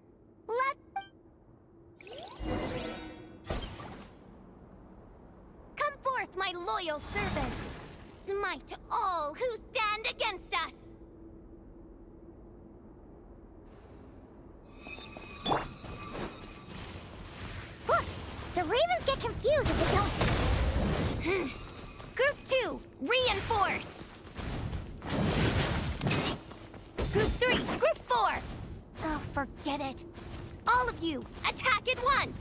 Come forth, my loyal servants! Smite all who stand against us! Look! The ravens get confused if they don't... Group 2, reinforce! Group 3, Group 4! Oh, forget it. All of you, attack at once!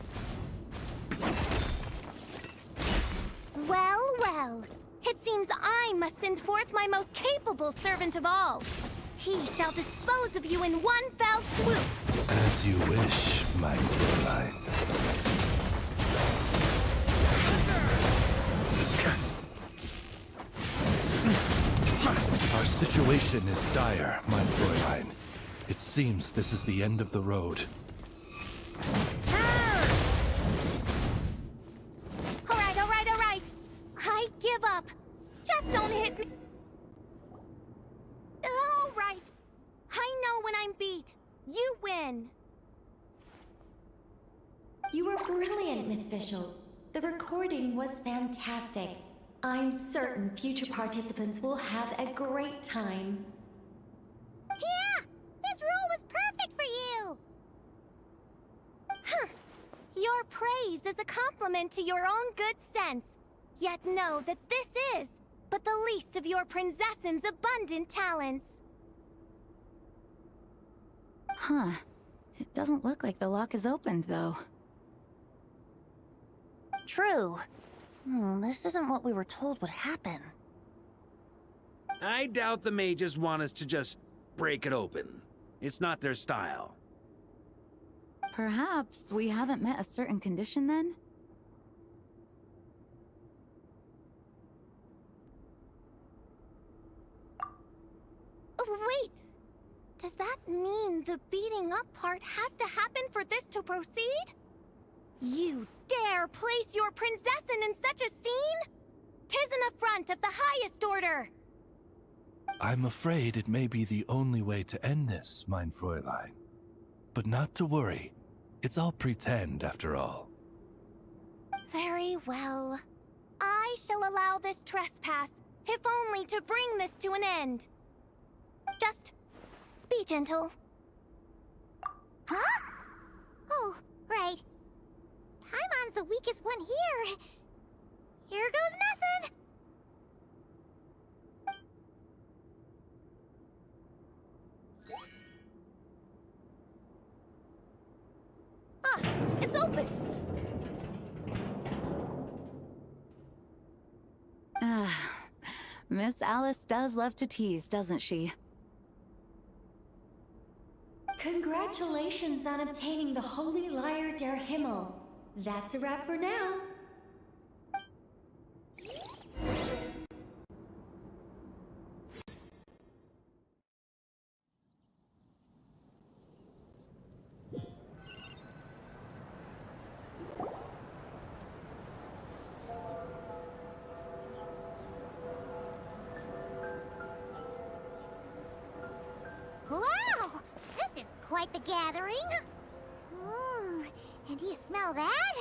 Well, well. It seems I must send forth my most capable servant of all. He shall dispose of you in one fell swoop. As you wish, mein Fräulein. Our situation is dire, mein Fräulein. It seems this is the end of the road. All right. I give up. Just don't hit me. All right. I know when I'm beat. You win. You were brilliant, Miss Fischl. The recording was fantastic. I'm certain future participants will have a great time. Yeah! This role was perfect for you! Huh. Your praise is a compliment to your own good sense. Yet know that this is but the least of your Prinzessin's abundant talents. Huh. It doesn't look like the lock is opened, though. True. This isn't what we were told would happen. I doubt the mages want us to just break it open. It's not their style. Perhaps we haven't met a certain condition then? Wait! Does that mean the beating up part has to happen for this to proceed? You dare place your princessin in such a scene? 'Tis an affront of the highest order! I'm afraid it may be the only way to end this, mein Fräulein. But not to worry. It's all pretend, after all. Very well. I shall allow this trespass, if only to bring this to an end. Just be gentle. Huh? Oh, right. Paimon's the weakest one here. Here goes nothing! Ah, it's open! Miss Alice does love to tease, doesn't she? Congratulations on obtaining the Holy Lyre der Himmel. That's a wrap for now. Wow! This is quite the gathering. And do you smell that?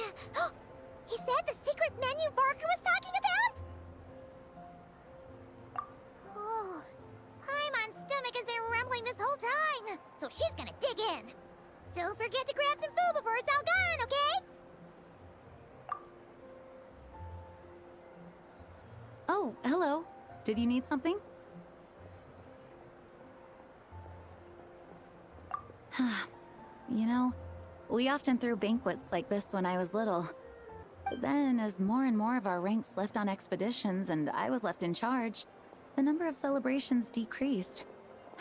Is that the secret menu Barker was talking about? Oh, Paimon's stomach has been rumbling this whole time, so she's gonna dig in. Don't forget to grab some food before it's all gone, okay? Oh, hello. Did you need something? You know, we often threw banquets like this when I was little. But then, as more and more of our ranks left on expeditions and I was left in charge, the number of celebrations decreased.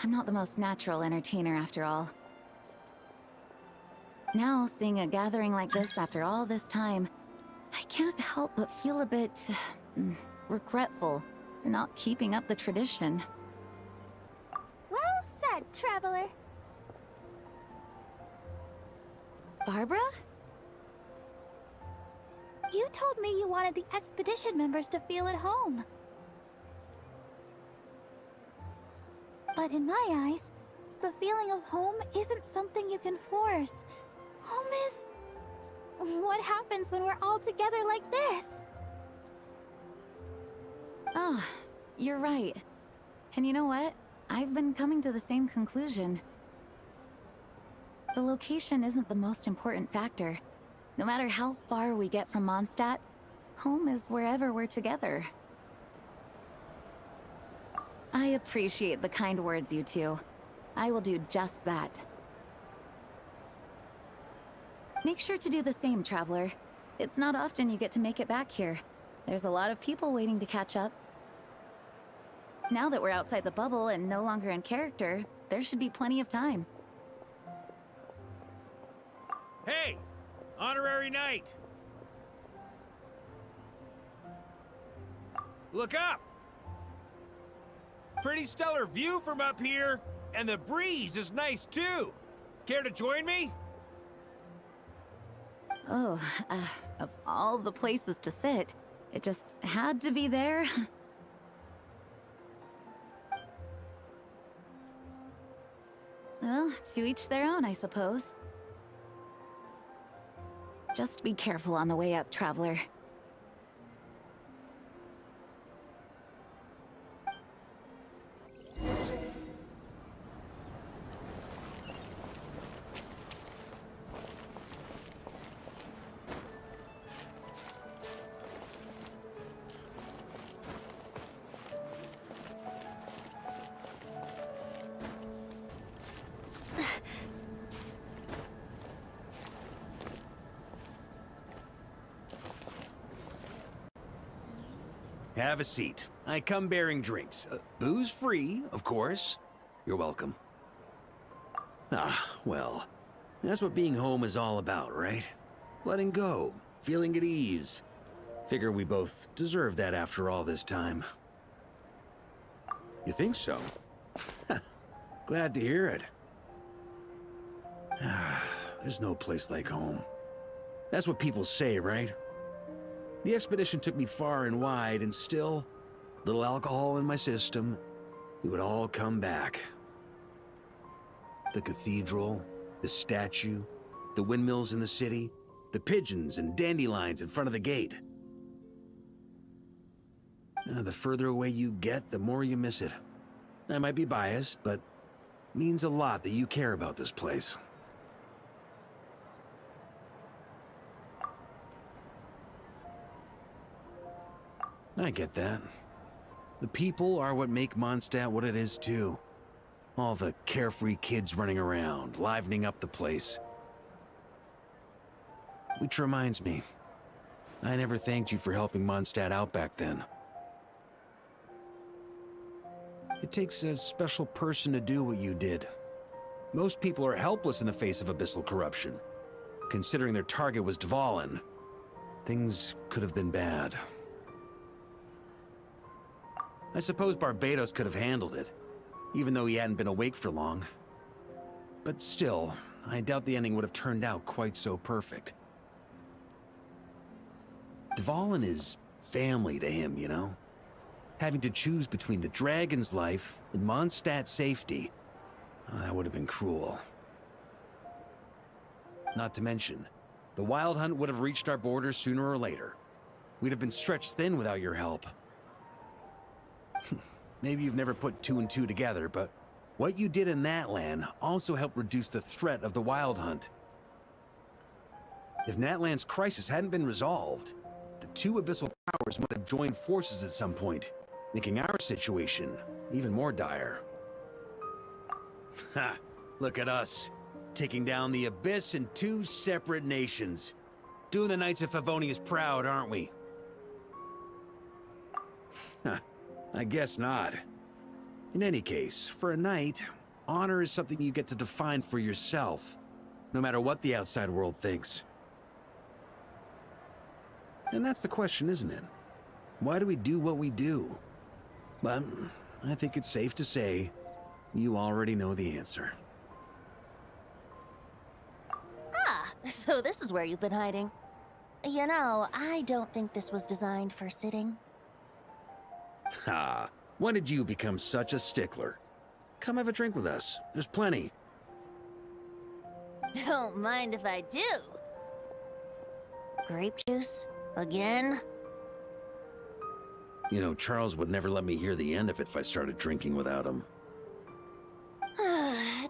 I'm not the most natural entertainer after all. Now, seeing a gathering like this after all this time, I can't help but feel a bit regretful for not keeping up the tradition. Well said, traveler. Barbara? You told me you wanted the expedition members to feel at home. But in my eyes, the feeling of home isn't something you can force. Home is... what happens when we're all together like this? Oh, you're right. And you know what? I've been coming to the same conclusion. The location isn't the most important factor. No matter how far we get from Mondstadt, home is wherever we're together. I appreciate the kind words, you two. I will do just that. Make sure to do the same, traveler. It's not often you get to make it back here. There's a lot of people waiting to catch up. Now that we're outside the bubble and no longer in character, there should be plenty of time. Hey! Honorary Knight! Look up! Pretty stellar view from up here, and the breeze is nice too. Care to join me? Oh, of all the places to sit, it just had to be there. Well, to each their own, I suppose. Just be careful on the way up, traveler. Have a seat. I come bearing drinks. Booze free, of course. You're welcome. Ah, well, that's what being home is all about, right? Letting go, feeling at ease. Figure we both deserve that after all this time. You think so? Glad to hear it. There's no place like home. That's what people say, right? The expedition took me far and wide, and still, little alcohol in my system, it would all come back. The cathedral, the statue, the windmills in the city, the pigeons and dandelions in front of the gate. The further away you get, the more you miss it. I might be biased, but it means a lot that you care about this place. I get that. The people are what make Mondstadt what it is, too. All the carefree kids running around, livening up the place. Which reminds me, I never thanked you for helping Mondstadt out back then. It takes a special person to do what you did. Most people are helpless in the face of abyssal corruption. Considering their target was Dvalin, things could have been bad. I suppose Barbados could have handled it, even though he hadn't been awake for long. But still, I doubt the ending would have turned out quite so perfect. Dvalin is family to him, you know? Having to choose between the dragon's life and Mondstadt's safety, that would have been cruel. Not to mention, the Wild Hunt would have reached our borders sooner or later. We'd have been stretched thin without your help. Maybe you've never put two and two together, but what you did in that land also helped reduce the threat of the Wild Hunt. If Natlan's crisis hadn't been resolved, the two abyssal powers might have joined forces at some point, making our situation even more dire. Ha! Look at us, taking down the Abyss in two separate nations. Doing the Knights of Favonius proud, aren't we? I guess not. In any case, for a knight, honor is something you get to define for yourself, no matter what the outside world thinks. And that's the question, isn't it? Why do we do what we do? But I think it's safe to say you already know the answer. Ah, so this is where you've been hiding. You know, I don't think this was designed for sitting. Ha! When did you become such a stickler? Come have a drink with us. There's plenty. Don't mind if I do. Grape juice? Again? You know, Charles would never let me hear the end of it if I started drinking without him.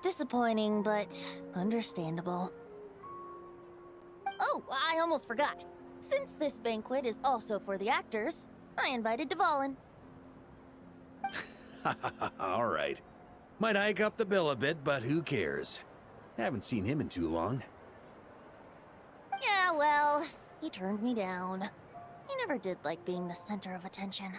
Disappointing, but understandable. Oh, I almost forgot. Since this banquet is also for the actors, I invited Dvalin. All right. Might hike up the bill a bit, but who cares? Haven't seen him in too long. Yeah, well, he turned me down. He never did like being the center of attention.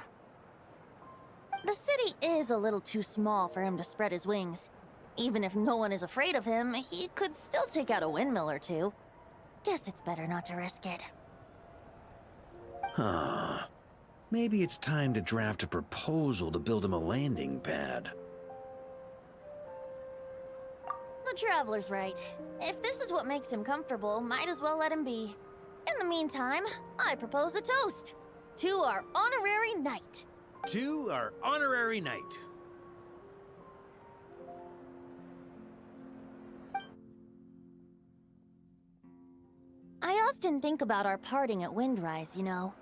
The city is a little too small for him to spread his wings. Even if no one is afraid of him, he could still take out a windmill or two. Guess it's better not to risk it. Huh. Maybe it's time to draft a proposal to build him a landing pad. The Traveler's right. If this is what makes him comfortable, might as well let him be. In the meantime, I propose a toast to our honorary knight. To our honorary knight. I often think about our parting at Windrise, you know.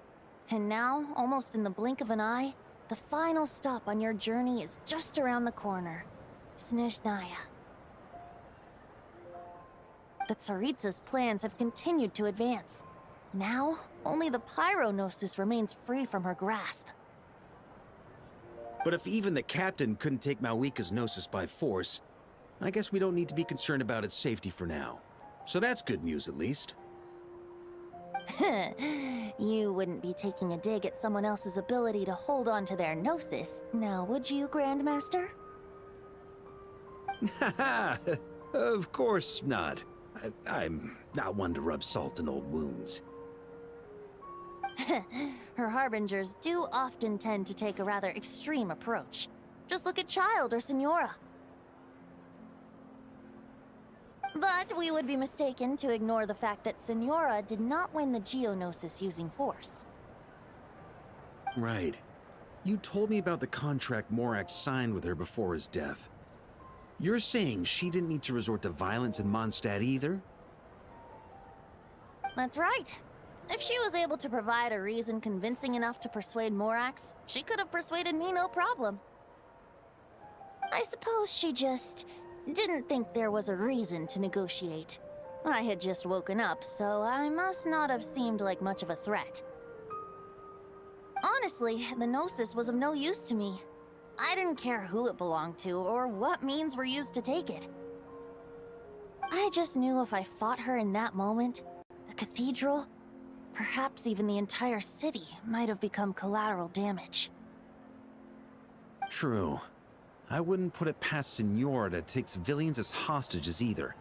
And now, almost in the blink of an eye, the final stop on your journey is just around the corner. Snezhnaya. The Tsaritsa's plans have continued to advance. Now, only the Pyronosis remains free from her grasp. But if even the captain couldn't take Malwika's Gnosis by force, I guess we don't need to be concerned about its safety for now. So that's good news, at least. You wouldn't be taking a dig at someone else's ability to hold on to their Gnosis, now would you, Grandmaster? Haha! Of course not. I'm not one to rub salt in old wounds. Her harbingers do often tend to take a rather extreme approach. Just look at Child or Senora. But we would be mistaken to ignore the fact that Senora did not win the Geonosis using force. Right. You told me about the contract Morax signed with her before his death. You're saying she didn't need to resort to violence in Mondstadt either? That's right. If she was able to provide a reason convincing enough to persuade Morax, she could have persuaded me no problem. I suppose she just didn't think there was a reason to negotiate. I had just woken up, so I must not have seemed like much of a threat. Honestly, the Gnosis was of no use to me. I didn't care who it belonged to or what means were used to take it. I just knew if I fought her in that moment, the cathedral, perhaps even the entire city, might have become collateral damage. True. I wouldn't put it past Senora to take civilians as hostages either.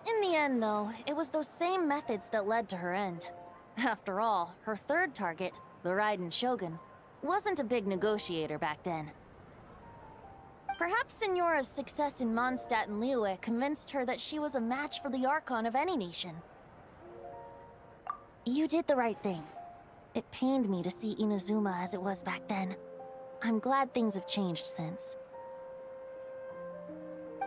In the end, though, it was those same methods that led to her end. After all, her third target, the Raiden Shogun, wasn't a big negotiator back then. Perhaps Senora's success in Mondstadt and Liyue convinced her that she was a match for the Archon of any nation. You did the right thing. It pained me to see Inazuma as it was back then. I'm glad things have changed since.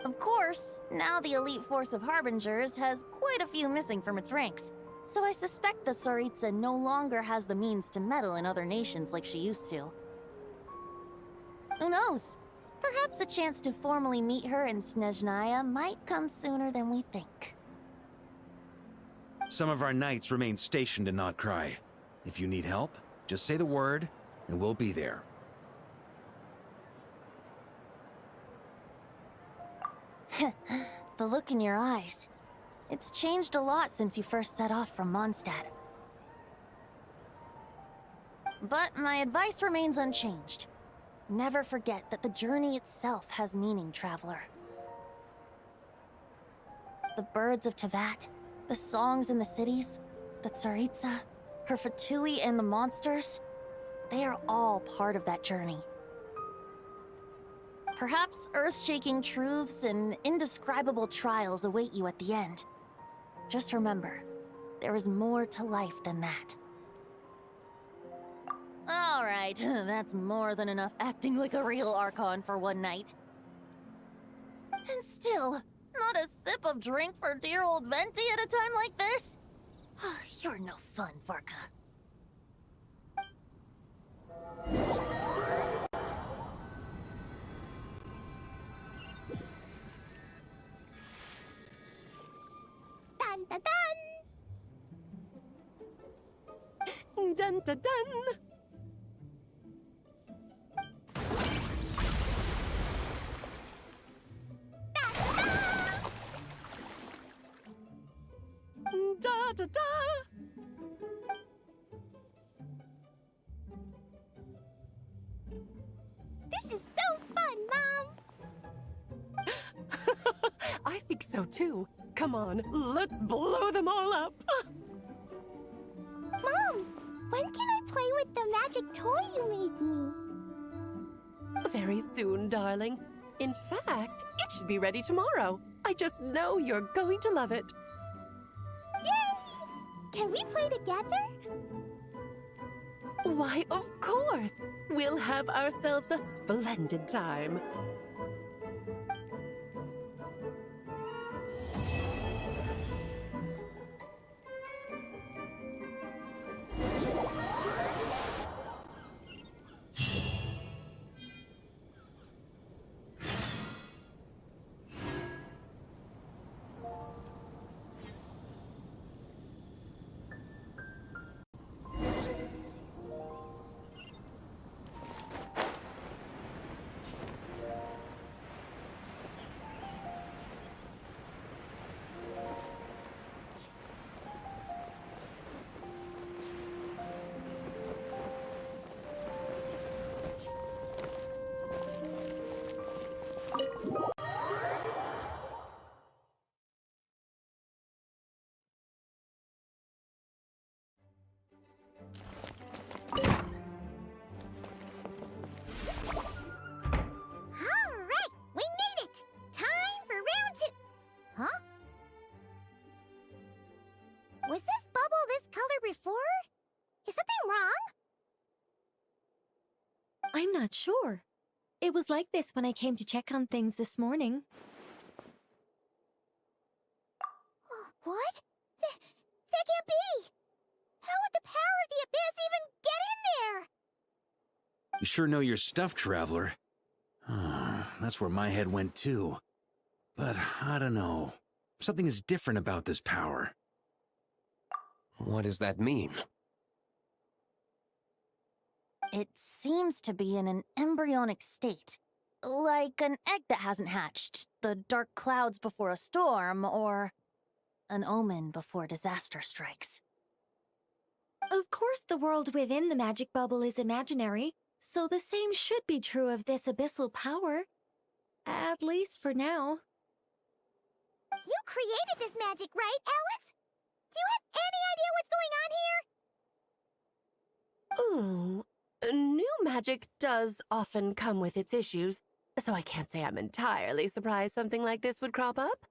Of course, now the elite force of Harbingers has quite a few missing from its ranks, so I suspect the Tsaritsa no longer has the means to meddle in other nations like she used to. Who knows? Perhaps a chance to formally meet her in Snezhnaya might come sooner than we think. Some of our knights remain stationed in Not Cry. If you need help, just say the word, and we'll be there. The look in your eyes. It's changed a lot since you first set off from Mondstadt. But my advice remains unchanged. Never forget that the journey itself has meaning, traveler. The birds of Tevat, the songs in the cities, the Tsaritsa, her Fatui and the monsters, they are all part of that journey. Perhaps earth-shaking truths and indescribable trials await you at the end. Just remember, there is more to life than that. Alright, that's more than enough acting like a real Archon for one night. And still, not a sip of drink for dear old Venti at a time like this? You're no fun, Varka. Dun dun dun! Dun dun dun! Da da da! This is so fun, Mom! I think so too. Come on, let's blow them all up! Mom, when can I play with the magic toy you made me? Very soon, darling. In fact, it should be ready tomorrow. I just know you're going to love it. Yay! Can we play together? Why, of course! We'll have ourselves a splendid time. not sure. It was like this when I came to check on things this morning. What? That can't be! How would the power of the Abyss even get in there? You sure know your stuff, Traveler. That's where my head went too. But I don't know. Something is different about this power. What does that mean? It seems to be in an embryonic state. Like an egg that hasn't hatched, the dark clouds before a storm, or an omen before disaster strikes. Of course, the world within the magic bubble is imaginary, so the same should be true of this abyssal power. At least for now. You created this magic, right, Alice? Do you have any idea what's going on here? Ooh, new magic does often come with its issues, so I can't say I'm entirely surprised something like this would crop up.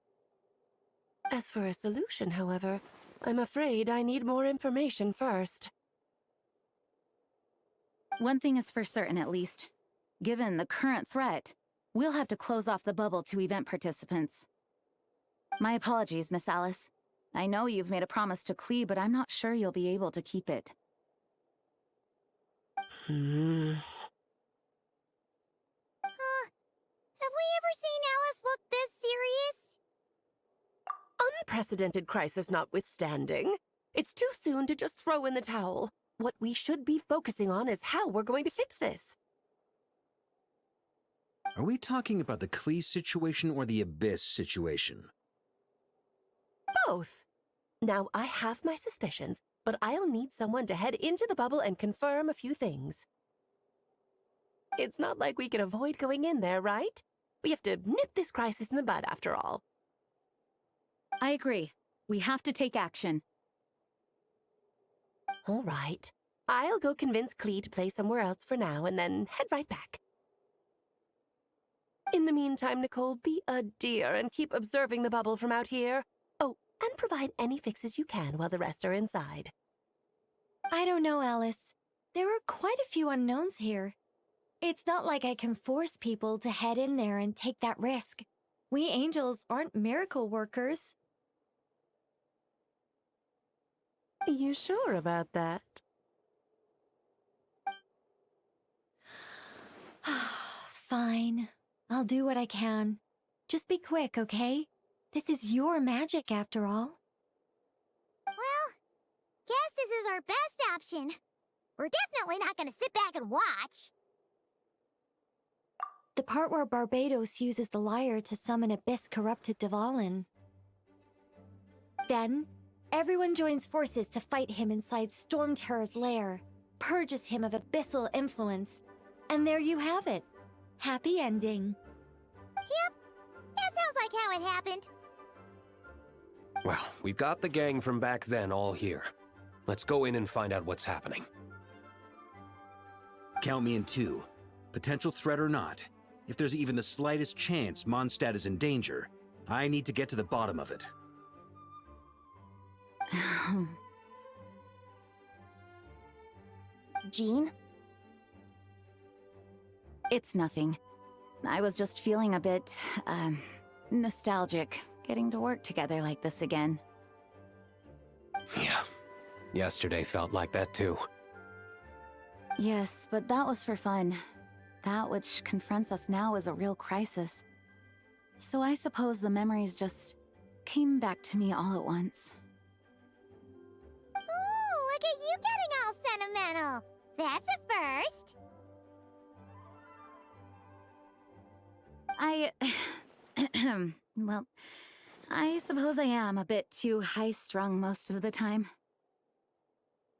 As for a solution, however, I'm afraid I need more information first. One thing is for certain, at least. Given the current threat, we'll have to close off the bubble to event participants. My apologies, Miss Alice. I know you've made a promise to Klee, but I'm not sure you'll be able to keep it. Have we ever seen Alice look this serious? Unprecedented crisis notwithstanding, it's too soon to just throw in the towel. What we should be focusing on is how we're going to fix this. Are we talking about the Klee situation or the Abyss situation? Both. Now, I have my suspicions, but I'll need someone to head into the bubble and confirm a few things. It's not like we can avoid going in there, right? We have to nip this crisis in the bud, after all. I agree. We have to take action. All right. I'll go convince Klee to play somewhere else for now and then head right back. In the meantime, Nicole, be a dear and keep observing the bubble from out here. Oh, and provide any fixes you can while the rest are inside. I don't know, Alice. There are quite a few unknowns here. It's not like I can force people to head in there and take that risk. We angels aren't miracle workers. You sure about that? Fine. I'll do what I can. Just be quick, okay? This is your magic, after all. Well, guess this is our best option. We're definitely not gonna sit back and watch. The part where Barbados uses the lyre to summon Abyss-corrupted Dvalin. Then, everyone joins forces to fight him inside Storm Terror's lair, purges him of abyssal influence, and there you have it. Happy ending. Yep, that sounds like how it happened. Well, we've got the gang from back then all here. Let's go in and find out what's happening. Count me in too. Potential threat or not, if there's even the slightest chance Mondstadt is in danger, I need to get to the bottom of it. Jean? It's nothing. I was just feeling a bit, nostalgic, getting to work together like this again. Yeah. Yesterday felt like that too. Yes, but that was for fun. That which confronts us now is a real crisis. So I suppose the memories just came back to me all at once. Ooh, look at you getting all sentimental. That's a first. Well, I suppose I am a bit too high-strung most of the time.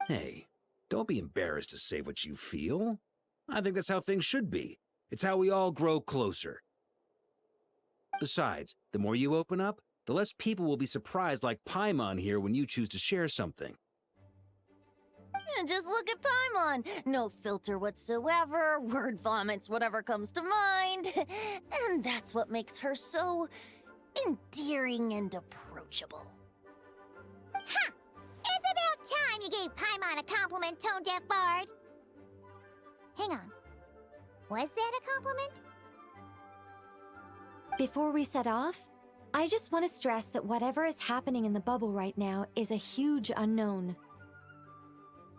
Hey, don't be embarrassed to say what you feel. I think that's how things should be. It's how we all grow closer. Besides, the more you open up, the less people will be surprised like Paimon here when you choose to share something. Just look at Paimon. No filter whatsoever, word vomits whatever comes to mind. And that's what makes her so endearing and approachable. Ha! It's about time you gave Paimon a compliment, tone-deaf bard. Hang on. Was that a compliment? Before we set off, I just want to stress that whatever is happening in the bubble right now is a huge unknown.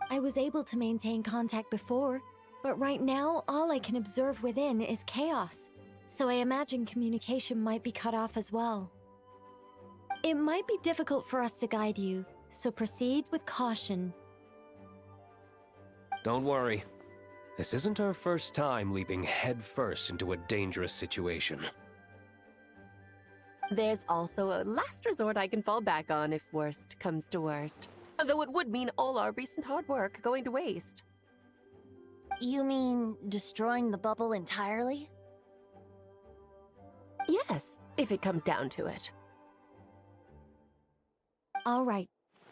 I was able to maintain contact before, but right now all I can observe within is chaos, so I imagine communication might be cut off as well. It might be difficult for us to guide you, so proceed with caution. Don't worry. This isn't our first time leaping headfirst into a dangerous situation. There's also a last resort I can fall back on if worst comes to worst. Though it would mean all our recent hard work going to waste. You mean destroying the bubble entirely? Yes, if it comes down to it. All right,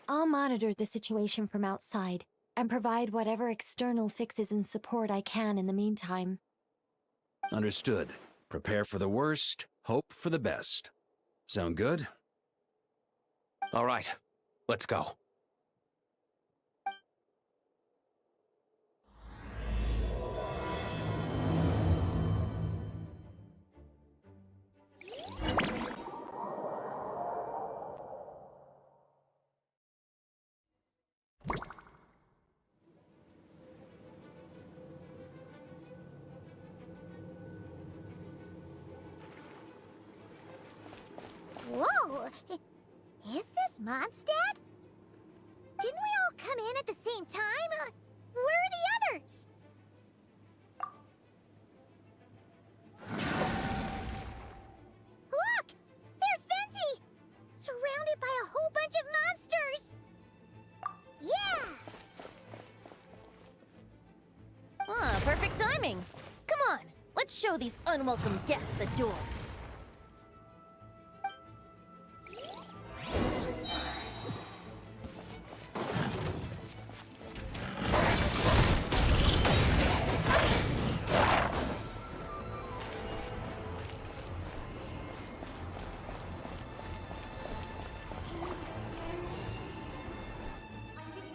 I'll monitor the situation from outside and provide whatever external fixes and support I can in the meantime. Understood. Prepare for the worst, hope for the best. Sound good? All right, let's go. Whoa! Is this Mondstadt? Didn't we all come in at the same time? Where are the others? Look! There's Venti! Surrounded by a whole bunch of monsters! Yeah! Ah, perfect timing. Come on, let's show these unwelcome guests the door.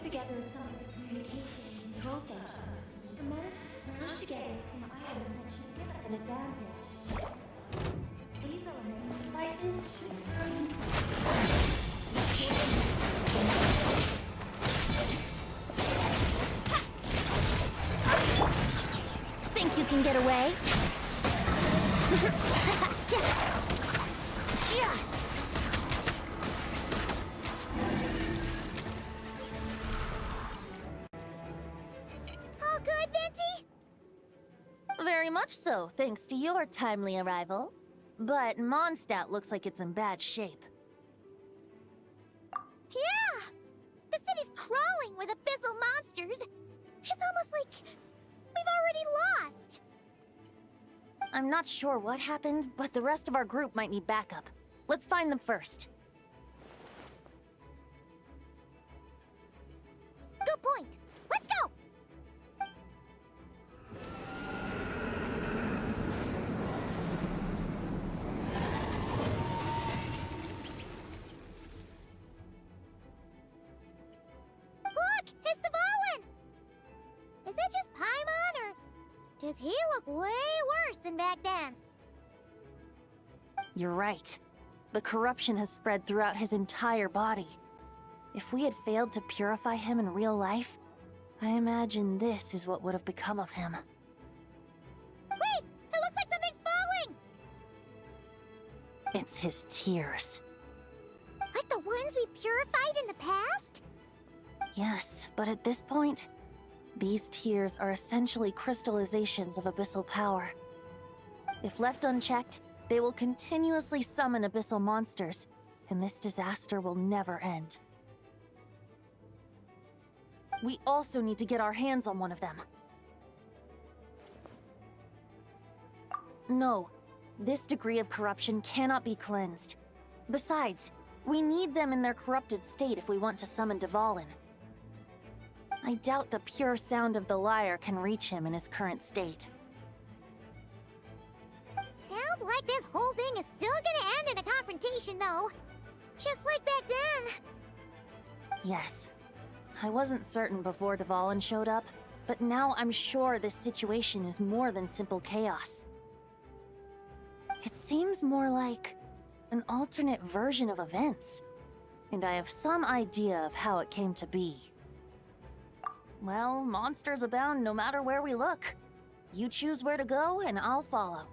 Together some of the communication and control functions, and managed to smash together some items that should give us an advantage. These elements and devices should Think you can get away? Yeah. All good, Venti? Very much so, thanks to your timely arrival. But Mondstadt looks like it's in bad shape. Yeah! The city's crawling with abyssal monsters. It's almost like we've already lost. I'm not sure what happened, but the rest of our group might need backup. Let's find them first. Good point. Let's go! Look! It's the Volin! Is that just Paimon, or does he look way worse than back then? You're right. The corruption has spread throughout his entire body. If we had failed to purify him in real life, I imagine this is what would have become of him. Wait! It looks like something's falling! It's his tears. Like the ones we purified in the past? Yes, but at this point, these tears are essentially crystallizations of abyssal power. If left unchecked, they will continuously summon abyssal monsters, and this disaster will never end. We also need to get our hands on one of them. No, this degree of corruption cannot be cleansed. Besides, we need them in their corrupted state if we want to summon Dvalin. I doubt the pure sound of the lyre can reach him in his current state. Sounds like this whole thing is still gonna end in a confrontation, though. Just like back then. Yes. I wasn't certain before Dvalin showed up, but now I'm sure this situation is more than simple chaos. It seems more like an alternate version of events, and I have some idea of how it came to be. Well, monsters abound no matter where we look. You choose where to go, and I'll follow.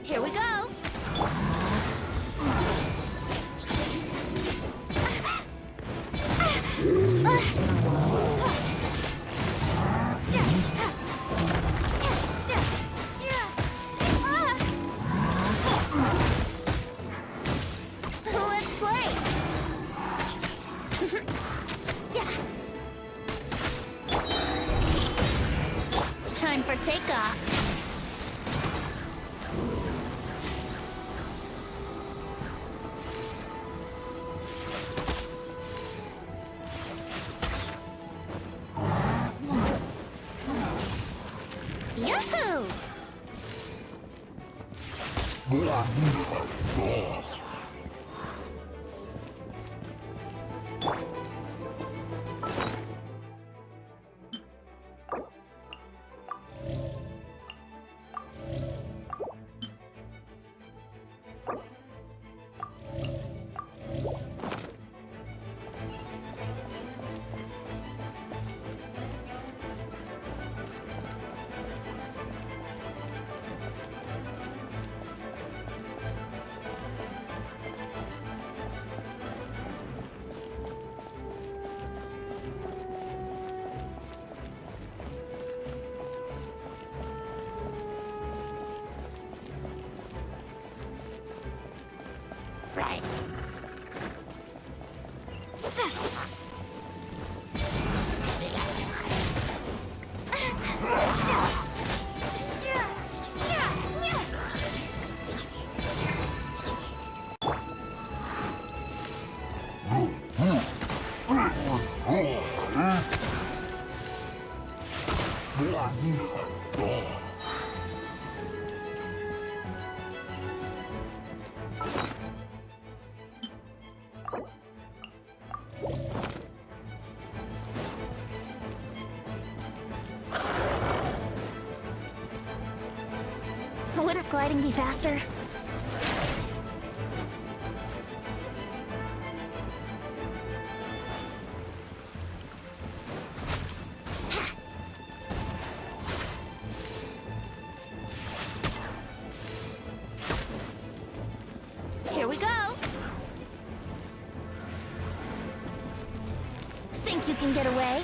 Here we go! Let's play! Time for takeoff. Yahoo! Right. Wouldn't gliding be faster? can get away.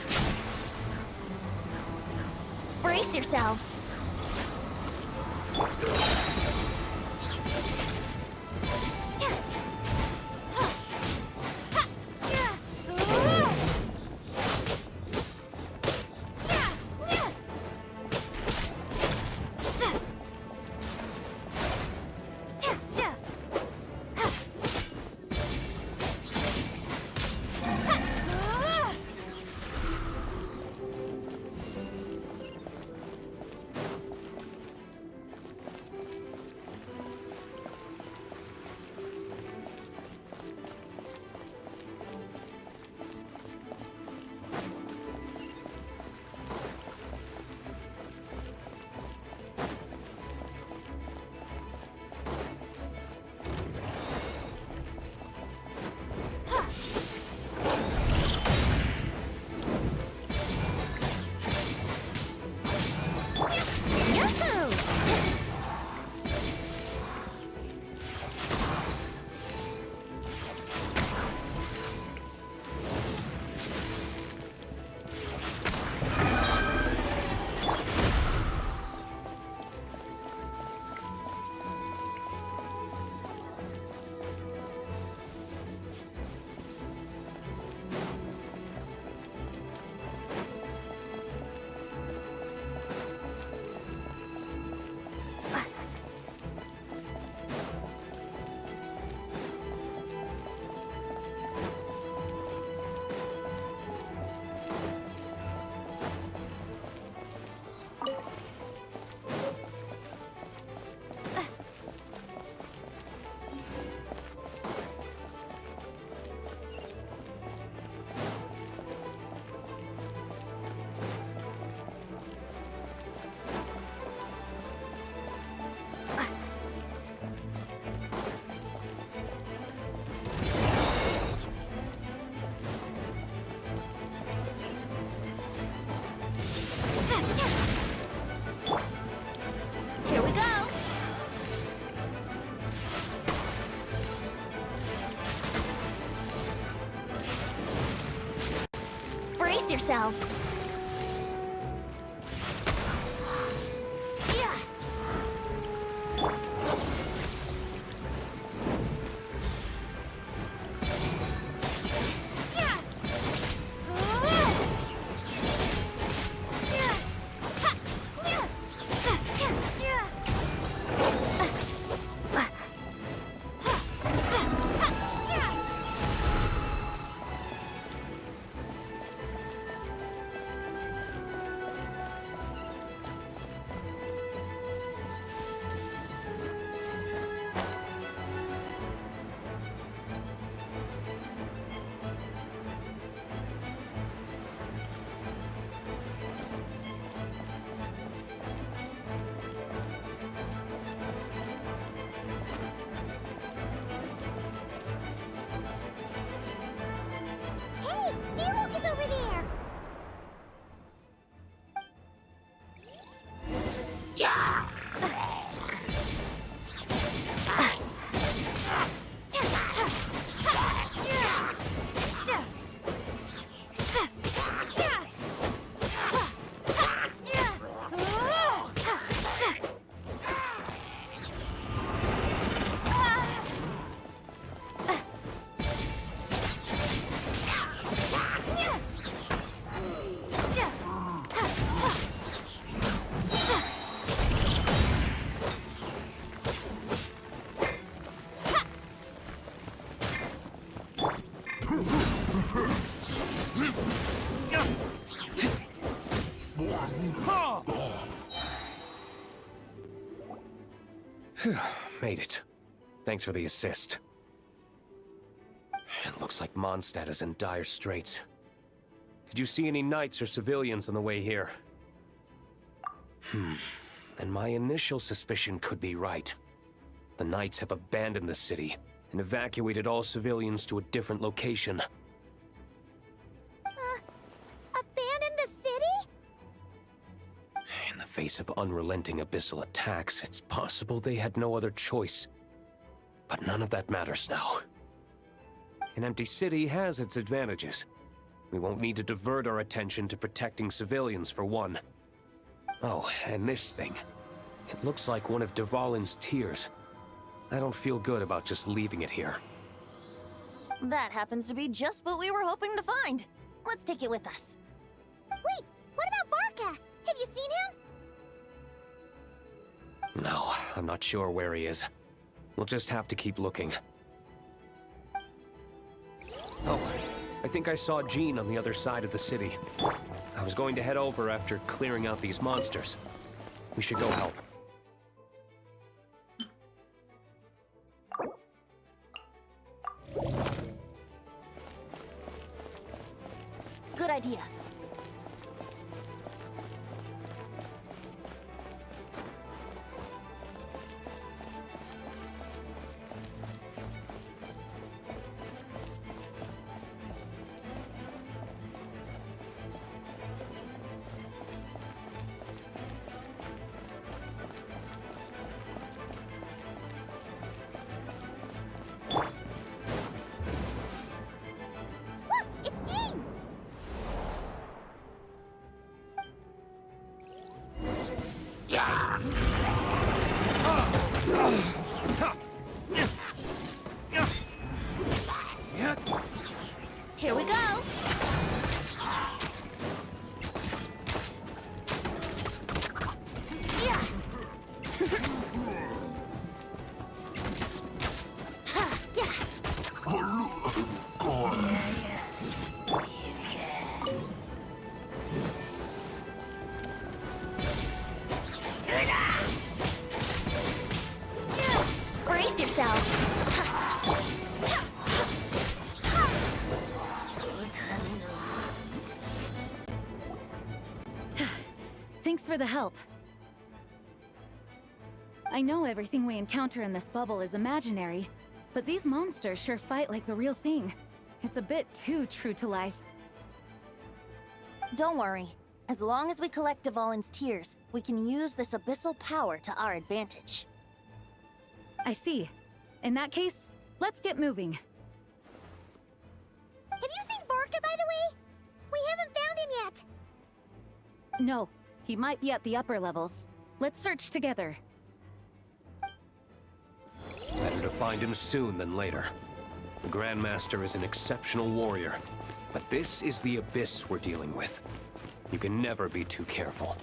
Brace yourselves. Here we go. Brace yourselves. Hey, Epilogue is over there! Made it. Thanks for the assist. It looks like Mondstadt is in dire straits. Did you see any knights or civilians on the way here? And my initial suspicion could be right. The knights have abandoned the city and evacuated all civilians to a different location. Abandon the city? In the face of unrelenting abyssal attacks, it's possible they had no other choice. But none of that matters now. An empty city has its advantages. We won't need to divert our attention to protecting civilians for one. Oh, and this thing. It looks like one of Dvalin's tears. I don't feel good about just leaving it here. That happens to be just what we were hoping to find. Let's take it with us. Wait, what about Varka? Have you seen him? No, I'm not sure where he is. We'll just have to keep looking. Oh, I think I saw Jean on the other side of the city. I was going to head over after clearing out these monsters. We should go help. Good idea. Look, it's Jean! Here we go. Yeah. Ha, yeah. Brace yourself. Thanks for the help. I know everything we encounter in this bubble is imaginary, but these monsters sure fight like the real thing. It's a bit too true to life. Don't worry. As long as we collect Dvalin's tears, we can use this abyssal power to our advantage. I see. In that case, let's get moving. Have you seen Varka, by the way? We haven't found him yet. No, he might be at the upper levels. Let's search together. Better to find him soon than later. The Grandmaster is an exceptional warrior, but this is the abyss we're dealing with. You can never be too careful.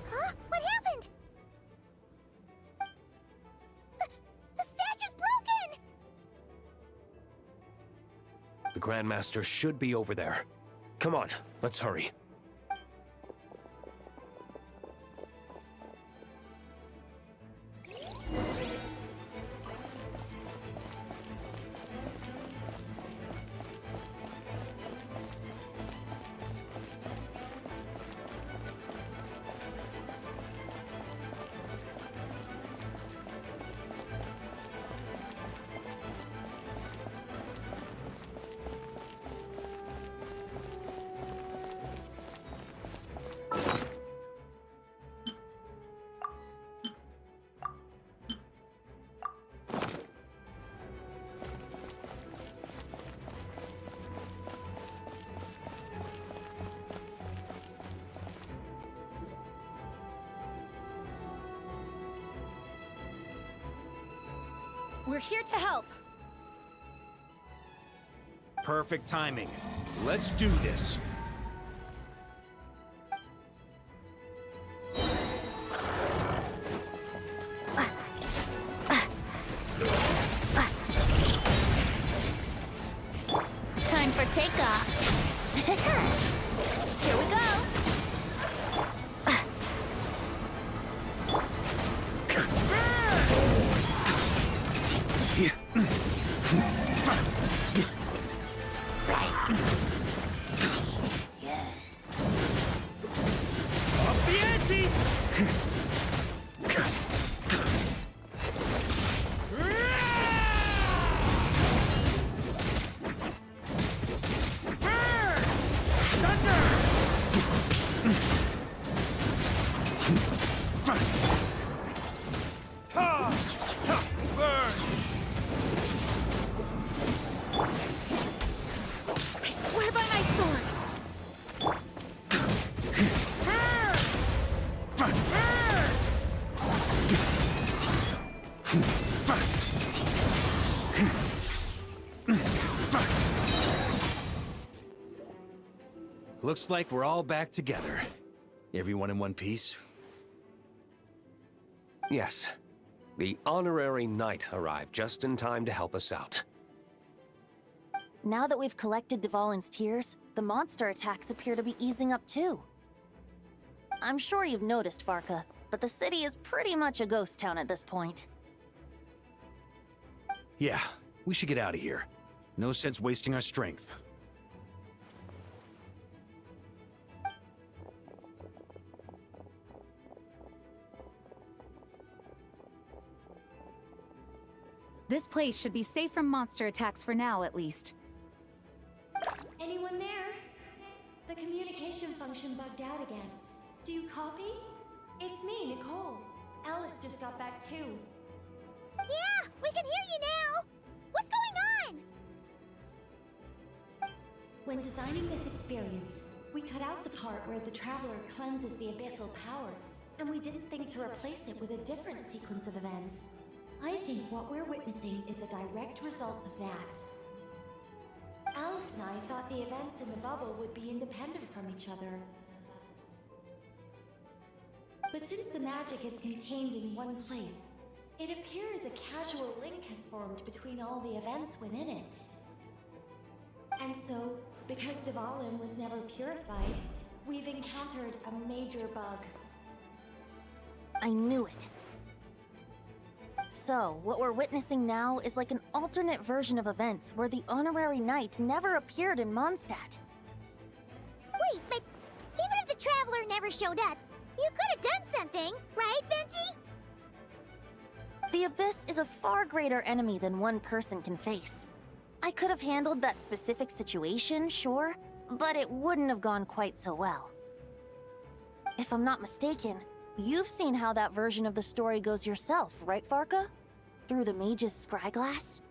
Huh? What happened? The statue's broken! The Grandmaster should be over there. Come on, let's hurry. We're here to help. Perfect timing. Let's do this. Time for takeoff. Here we go. Up the ante! I swear by my sword. Looks like we're all back together. Everyone in one piece? Yes. The honorary knight arrived just in time to help us out. Now that we've collected Dvalin's tears, the monster attacks appear to be easing up too. I'm sure you've noticed, Varka, but the city is pretty much a ghost town at this point. Yeah, we should get out of here. No sense wasting our strength. This place should be safe from monster attacks for now, at least. Anyone there? The communication function bugged out again. Do you copy? It's me, Nicole. Alice just got back too. Yeah, we can hear you now! What's going on? When designing this experience, we cut out the part where the Traveler cleanses the abyssal power, and we didn't think to replace it with a different sequence of events. I think what we're witnessing is a direct result of that. Alice and I thought the events in the bubble would be independent from each other. But since the magic is contained in one place, it appears a casual link has formed between all the events within it. And so, because Dvalin was never purified, we've encountered a major bug. I knew it. So, what we're witnessing now is like an alternate version of events where the honorary knight never appeared in Mondstadt. Wait, but even if the Traveler never showed up, you could have done something, right, Venti? The Abyss is a far greater enemy than one person can face. I could have handled that specific situation, sure, but it wouldn't have gone quite so well. If I'm not mistaken, you've seen how that version of the story goes yourself, right, Varka? Through the mage's scryglass?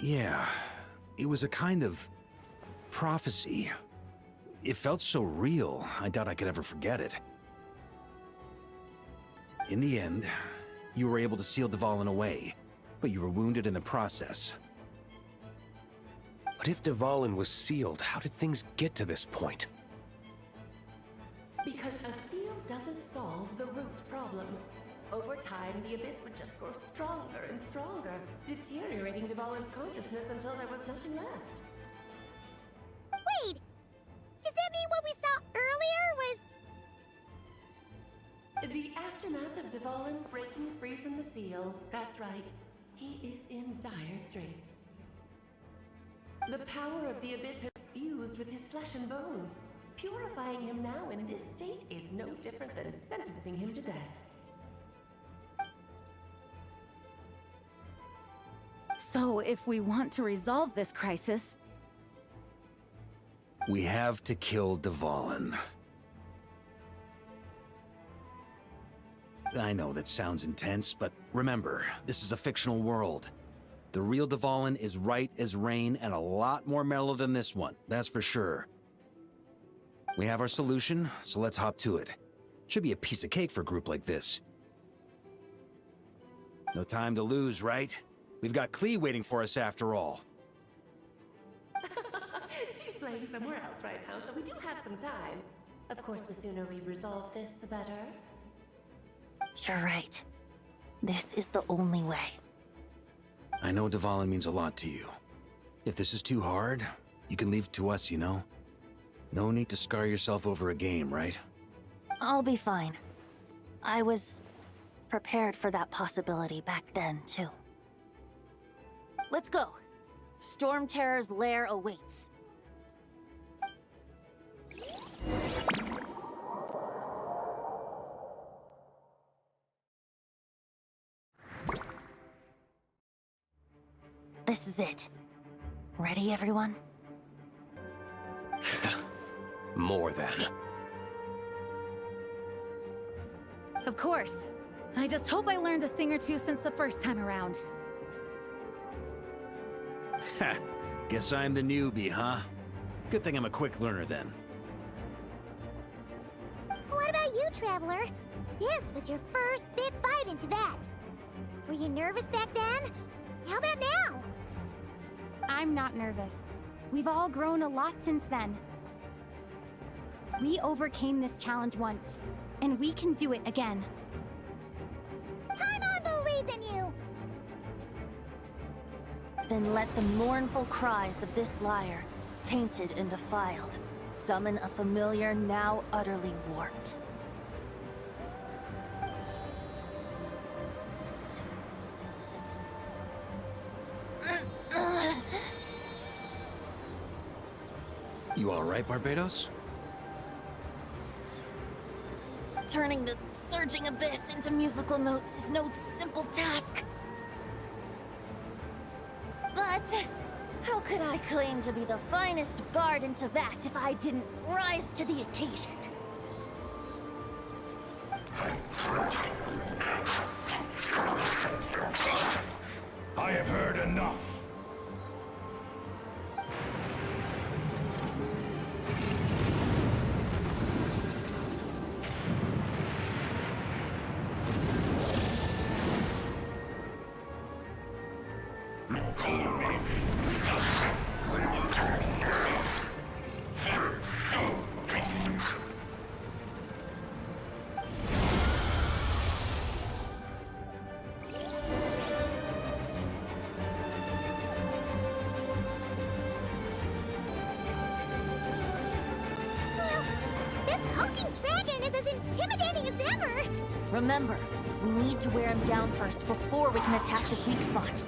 Yeah, it was a kind of prophecy. It felt so real, I doubt I could ever forget it. In the end, you were able to seal Dvalin away, but you were wounded in the process. But if Dvalin was sealed, how did things get to this point? Because a seal doesn't solve the root problem. Over time, the Abyss would just grow stronger and stronger, deteriorating Dvalin's consciousness until there was nothing left. Wait! Does that mean what we saw earlier was... The aftermath of Dvalin breaking free from the seal, that's right. He is in dire straits. The power of the Abyss has fused with his flesh and bones. Purifying him now in this state is no different than sentencing him to death. So, if we want to resolve this crisis... We have to kill Dvalin. I know that sounds intense, but remember, this is a fictional world. The real Dvalin is right as rain and a lot more mellow than this one, that's for sure. We have our solution, so let's hop to it. Should be a piece of cake for a group like this. No time to lose, right? We've got Klee waiting for us after all. She's playing somewhere else right now, so we do have some time. Of course, the sooner we resolve this, the better. You're right. This is the only way. I know Dvalin means a lot to you. If this is too hard, you can leave it to us, you know? No need to scar yourself over a game, right? I'll be fine. I was prepared for that possibility back then, too. Let's go. Storm Terror's lair awaits. This is it. Ready, everyone? More than. Of course. I just hope I learned a thing or two since the first time around. Ha! Guess I'm the newbie, huh? Good thing I'm a quick learner then. What about you, Traveler? This was your first big fight in Teyvat. Were you nervous back then? How about now? I'm not nervous. We've all grown a lot since then. We overcame this challenge once, and we can do it again. Paimon believes in you! Then let the mournful cries of this lyre, tainted and defiled, summon a familiar now utterly warped. You alright, Barbados? Turning the surging abyss into musical notes is no simple task. But how could I claim to be the finest bard in Teyvat if I didn't rise to the occasion? I have heard enough. Remember, we need to wear him down first before we can attack his weak spot.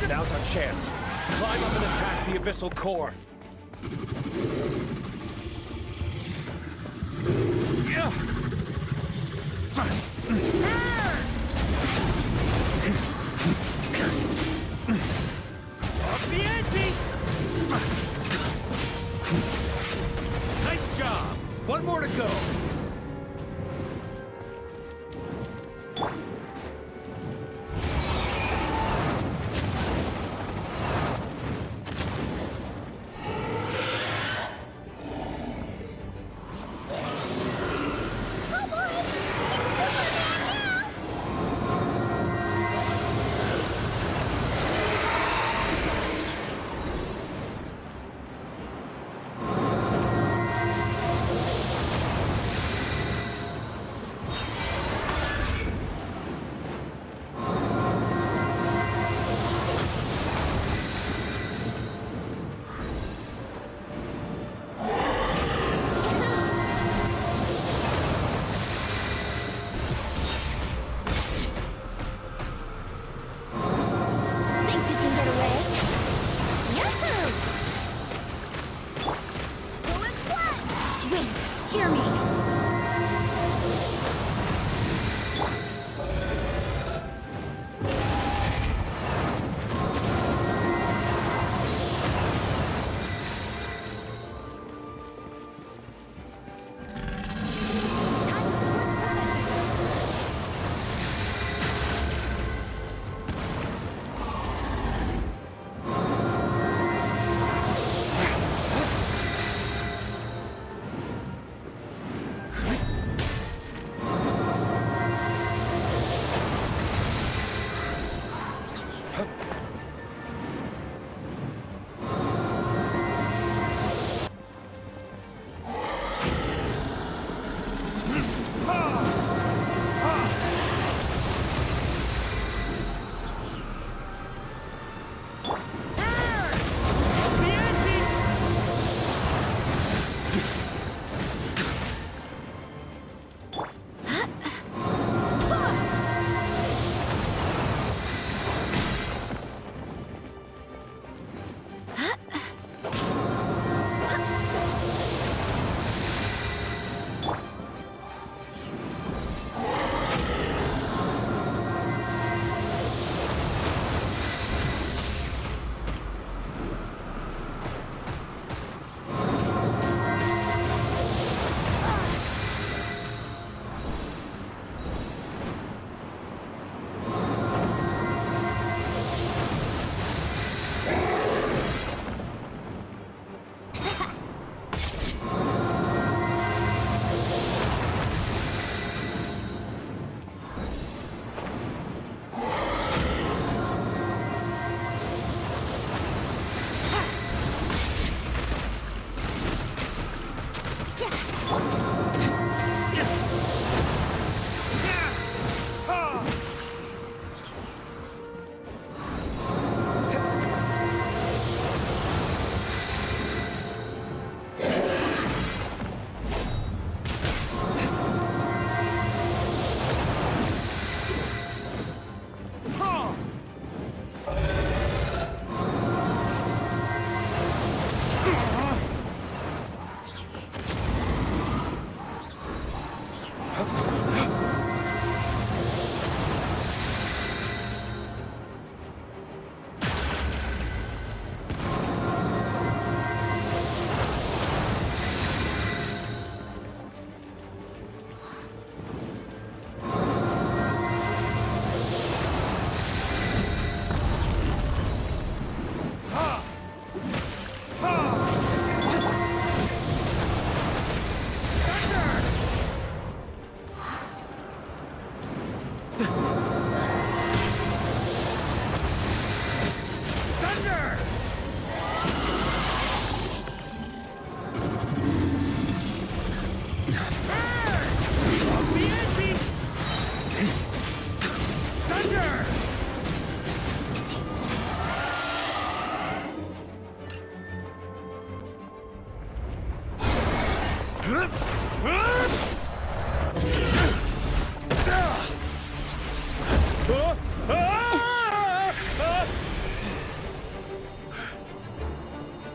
Now's our chance. Climb up and attack the abyssal core. Nice job! One more to go! Hear me.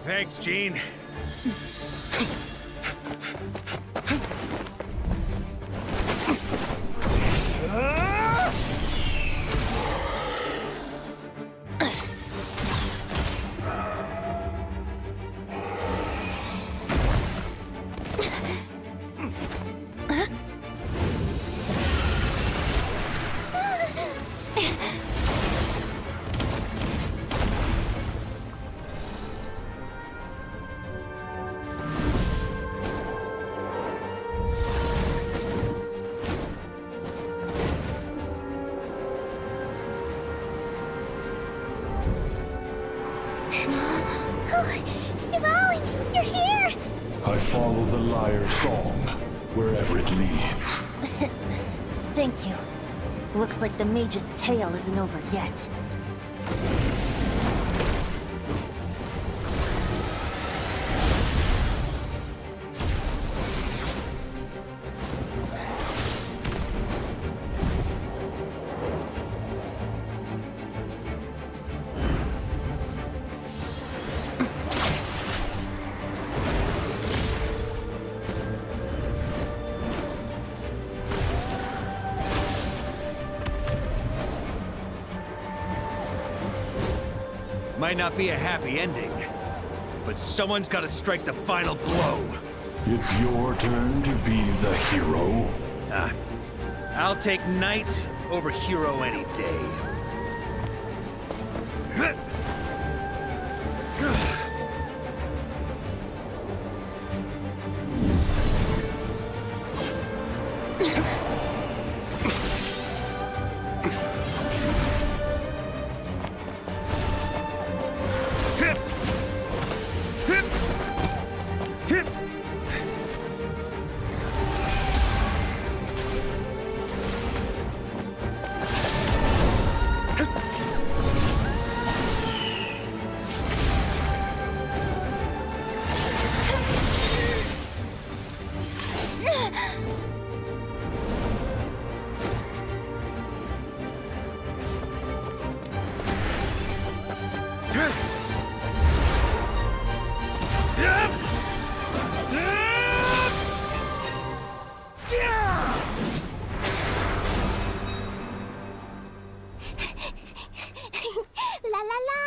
Thanks, Gene. Dvalin, you're here! I follow the lyre's song, wherever it leads. Thank you. Looks like the mage's tale isn't over yet. Might not be a happy ending, but someone's gotta strike the final blow. It's your turn to be the hero. I'll take knight over hero any day. La la la!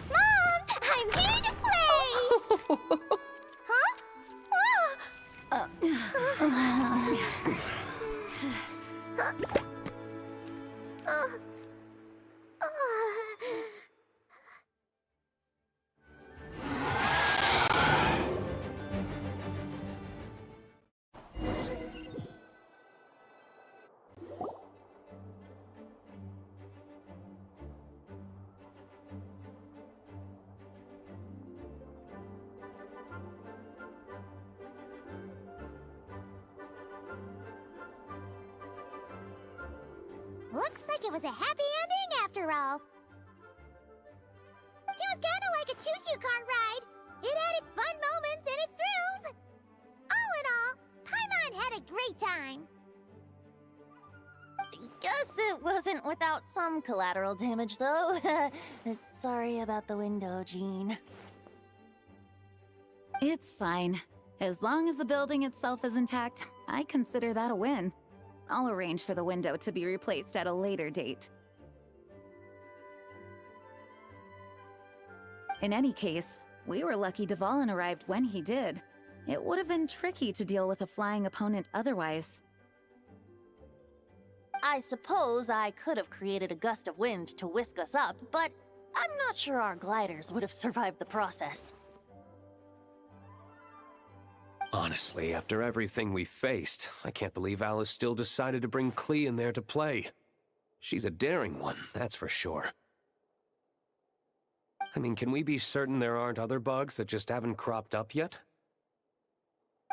Mom, I'm here to play! Huh? Looks like it was a happy ending after all. It was kinda like a choo-choo cart ride. It had its fun moments and its thrills. All in all, Paimon had a great time. Guess it wasn't without some collateral damage, though. Sorry about the window, Jean. It's fine. As long as the building itself is intact, I consider that a win. I'll arrange for the window to be replaced at a later date. In any case, we were lucky Dvalin arrived when he did. It would have been tricky to deal with a flying opponent otherwise. I suppose I could have created a gust of wind to whisk us up, but I'm not sure our gliders would have survived the process. Honestly, after everything we faced, I can't believe Alice still decided to bring Klee in there to play. She's a daring one, that's for sure. I mean, can we be certain there aren't other bugs that just haven't cropped up yet?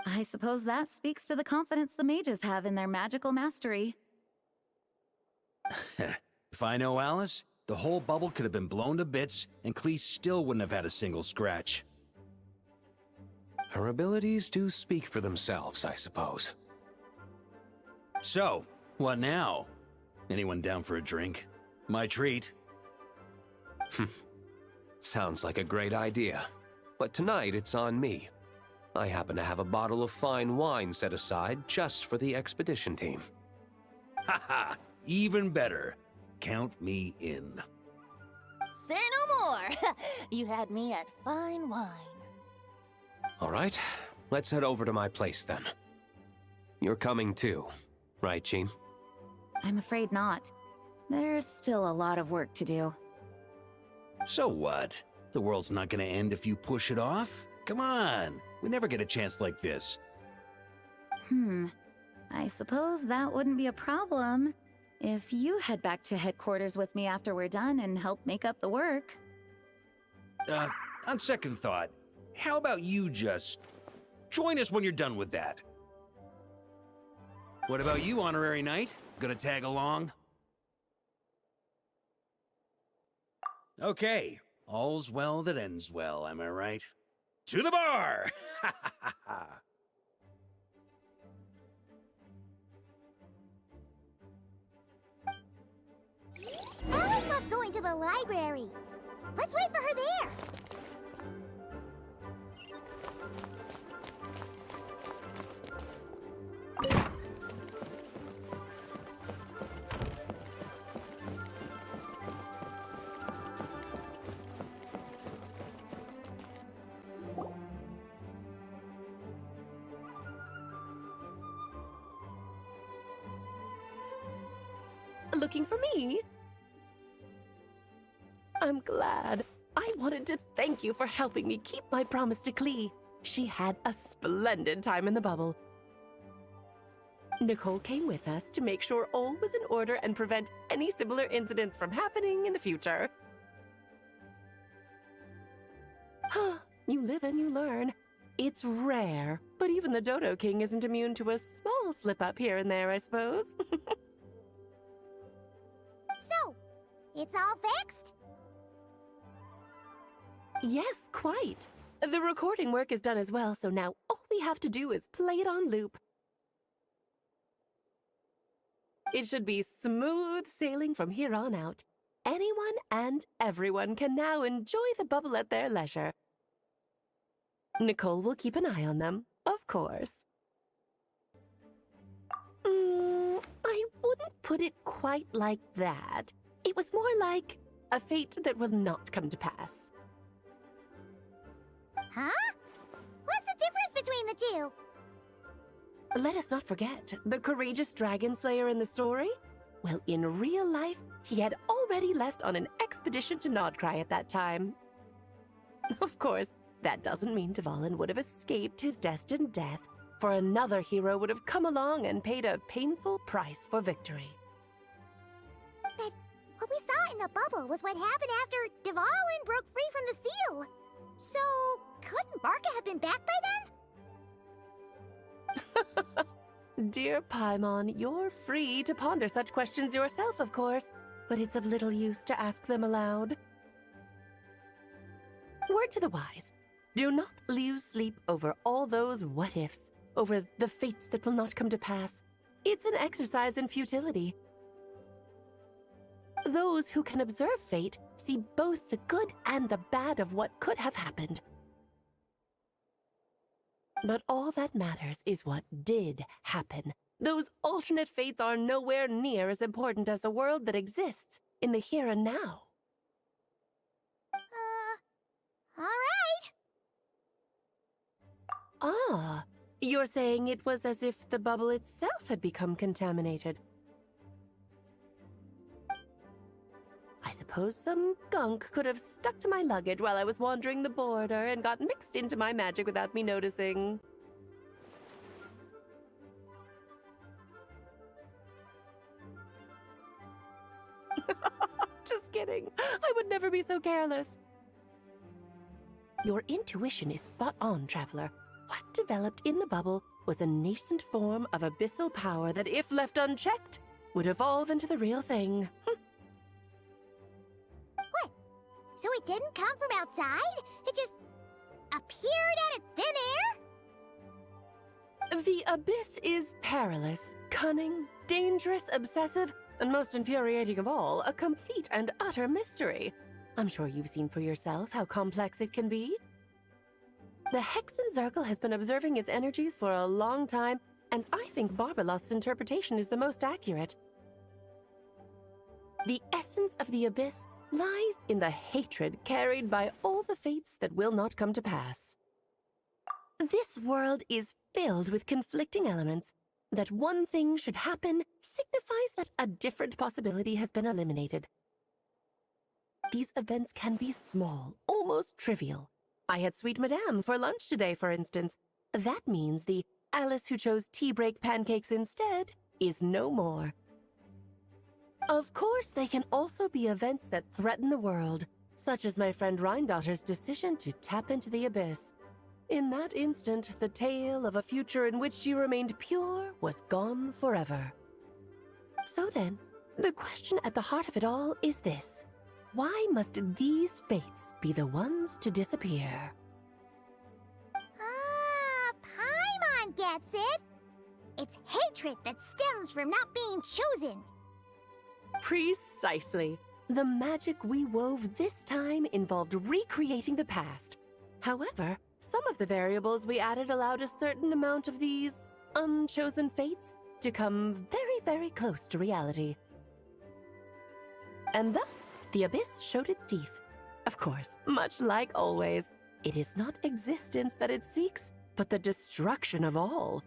I suppose that speaks to the confidence the mages have in their magical mastery. If I know Alice, the whole bubble could have been blown to bits, and Klee still wouldn't have had a single scratch. Her abilities do speak for themselves, I suppose. So, what now? Anyone down for a drink? My treat. Sounds like a great idea. But tonight it's on me. I happen to have a bottle of fine wine set aside just for the expedition team. Haha, even better. Count me in. Say no more! You had me at fine wine. All right, let's head over to my place then. You're coming too, right, Jean? I'm afraid not. There's still a lot of work to do. So what? The world's not gonna end if you push it off? Come on, we never get a chance like this. I suppose that wouldn't be a problem if you head back to headquarters with me after we're done and help make up the work. On second thought, how about you just join us when you're done with that? What about you, Honorary Knight? Gonna tag along? Okay, all's well that ends well, am I right? To the bar! into the library. Let's wait for her there. Looking for me? I'm glad. I wanted to thank you for helping me keep my promise to Klee. She had a splendid time in the bubble. Nicole came with us to make sure all was in order and prevent any similar incidents from happening in the future. You live and you learn. It's rare, but even the Dodo King isn't immune to a small slip-up here and there, I suppose. So, it's all fixed? Yes, quite. The recording work is done as well, so now all we have to do is play it on loop. It should be smooth sailing from here on out. Anyone and everyone can now enjoy the bubble at their leisure. Nicole will keep an eye on them, of course. I wouldn't put it quite like that. It was more like a fate that will not come to pass. Huh? What's the difference between the two? Let us not forget the courageous dragon slayer in the story. Well, in real life, he had already left on an expedition to Nodcry at that time. Of course, that doesn't mean Dvalin would have escaped his destined death, for another hero would have come along and paid a painful price for victory. But what we saw in the bubble was what happened after Dvalin broke free from the seal. So, couldn't Barca have been back by then? Dear Paimon, you're free to ponder such questions yourself, of course, but it's of little use to ask them aloud. Word to the wise, do not lose sleep over all those what-ifs, over the fates that will not come to pass. It's an exercise in futility. Those who can observe fate see both the good and the bad of what could have happened. But all that matters is what did happen. Those alternate fates are nowhere near as important as the world that exists in the here and now. All right. Ah, you're saying it was as if the bubble itself had become contaminated. I suppose some gunk could have stuck to my luggage while I was wandering the border and got mixed into my magic without me noticing. Just kidding. I would never be so careless. Your intuition is spot on, Traveler. What developed in the bubble was a nascent form of abyssal power that, if left unchecked, would evolve into the real thing. What? So it didn't come from outside? It just appeared out of thin air? The abyss is perilous, cunning, dangerous, obsessive, and most infuriating of all, a complete and utter mystery. I'm sure you've seen for yourself how complex it can be. The Hexen Zircle has been observing its energies for a long time, and I think Barbalot's interpretation is the most accurate. The essence of the abyss lies in the hatred carried by all the fates that will not come to pass. This world is filled with conflicting elements. That one thing should happen signifies that a different possibility has been eliminated. These events can be small, almost trivial. I had Sweet Madame for lunch today, for instance. That means the Alice who chose tea break pancakes instead is no more. Of course, they can also be events that threaten the world, such as my friend Rhindotter's decision to tap into the abyss. In that instant, the tale of a future in which she remained pure was gone forever. So then, the question at the heart of it all is this. Why must these fates be the ones to disappear? Paimon gets it. It's hatred that stems from not being chosen. Precisely. The magic we wove this time involved recreating the past. However, some of the variables we added allowed a certain amount of these unchosen fates to come very, very close to reality. And thus, the Abyss showed its teeth. Of course, much like always, it is not existence that it seeks, but the destruction of all.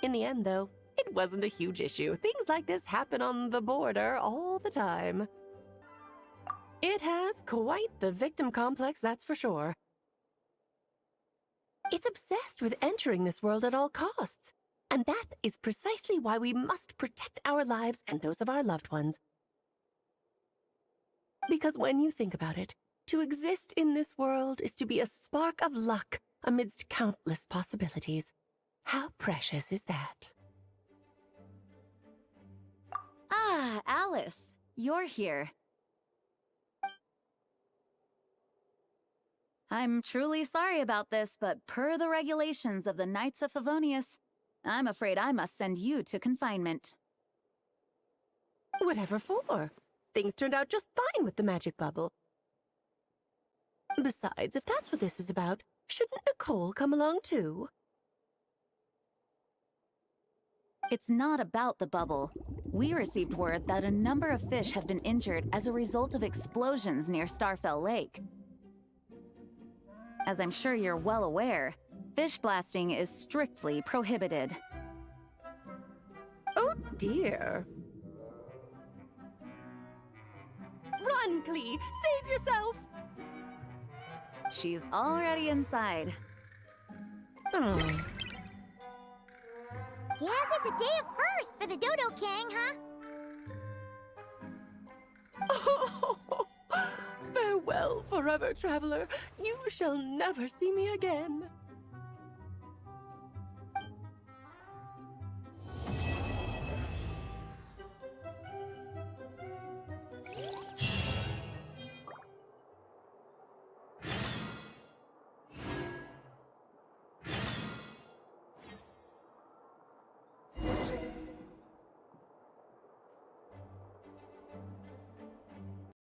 In the end, though, it wasn't a huge issue. Things like this happen on the border all the time. It has quite the victim complex, that's for sure. It's obsessed with entering this world at all costs. And that is precisely why we must protect our lives and those of our loved ones. Because when you think about it, to exist in this world is to be a spark of luck amidst countless possibilities. How precious is that? Ah, Alice, you're here. I'm truly sorry about this, but per the regulations of the Knights of Favonius, I'm afraid I must send you to confinement. Whatever for? Things turned out just fine with the magic bubble. Besides, if that's what this is about, shouldn't Nicole come along too? It's not about the bubble. We received word that a number of fish have been injured as a result of explosions near Starfell Lake. As I'm sure you're well aware, fish blasting is strictly prohibited. Oh dear. Run, Clee! Save yourself! She's already inside. Guess it's a day of first for the Dodo King, huh? Oh, farewell, forever traveler. You shall never see me again.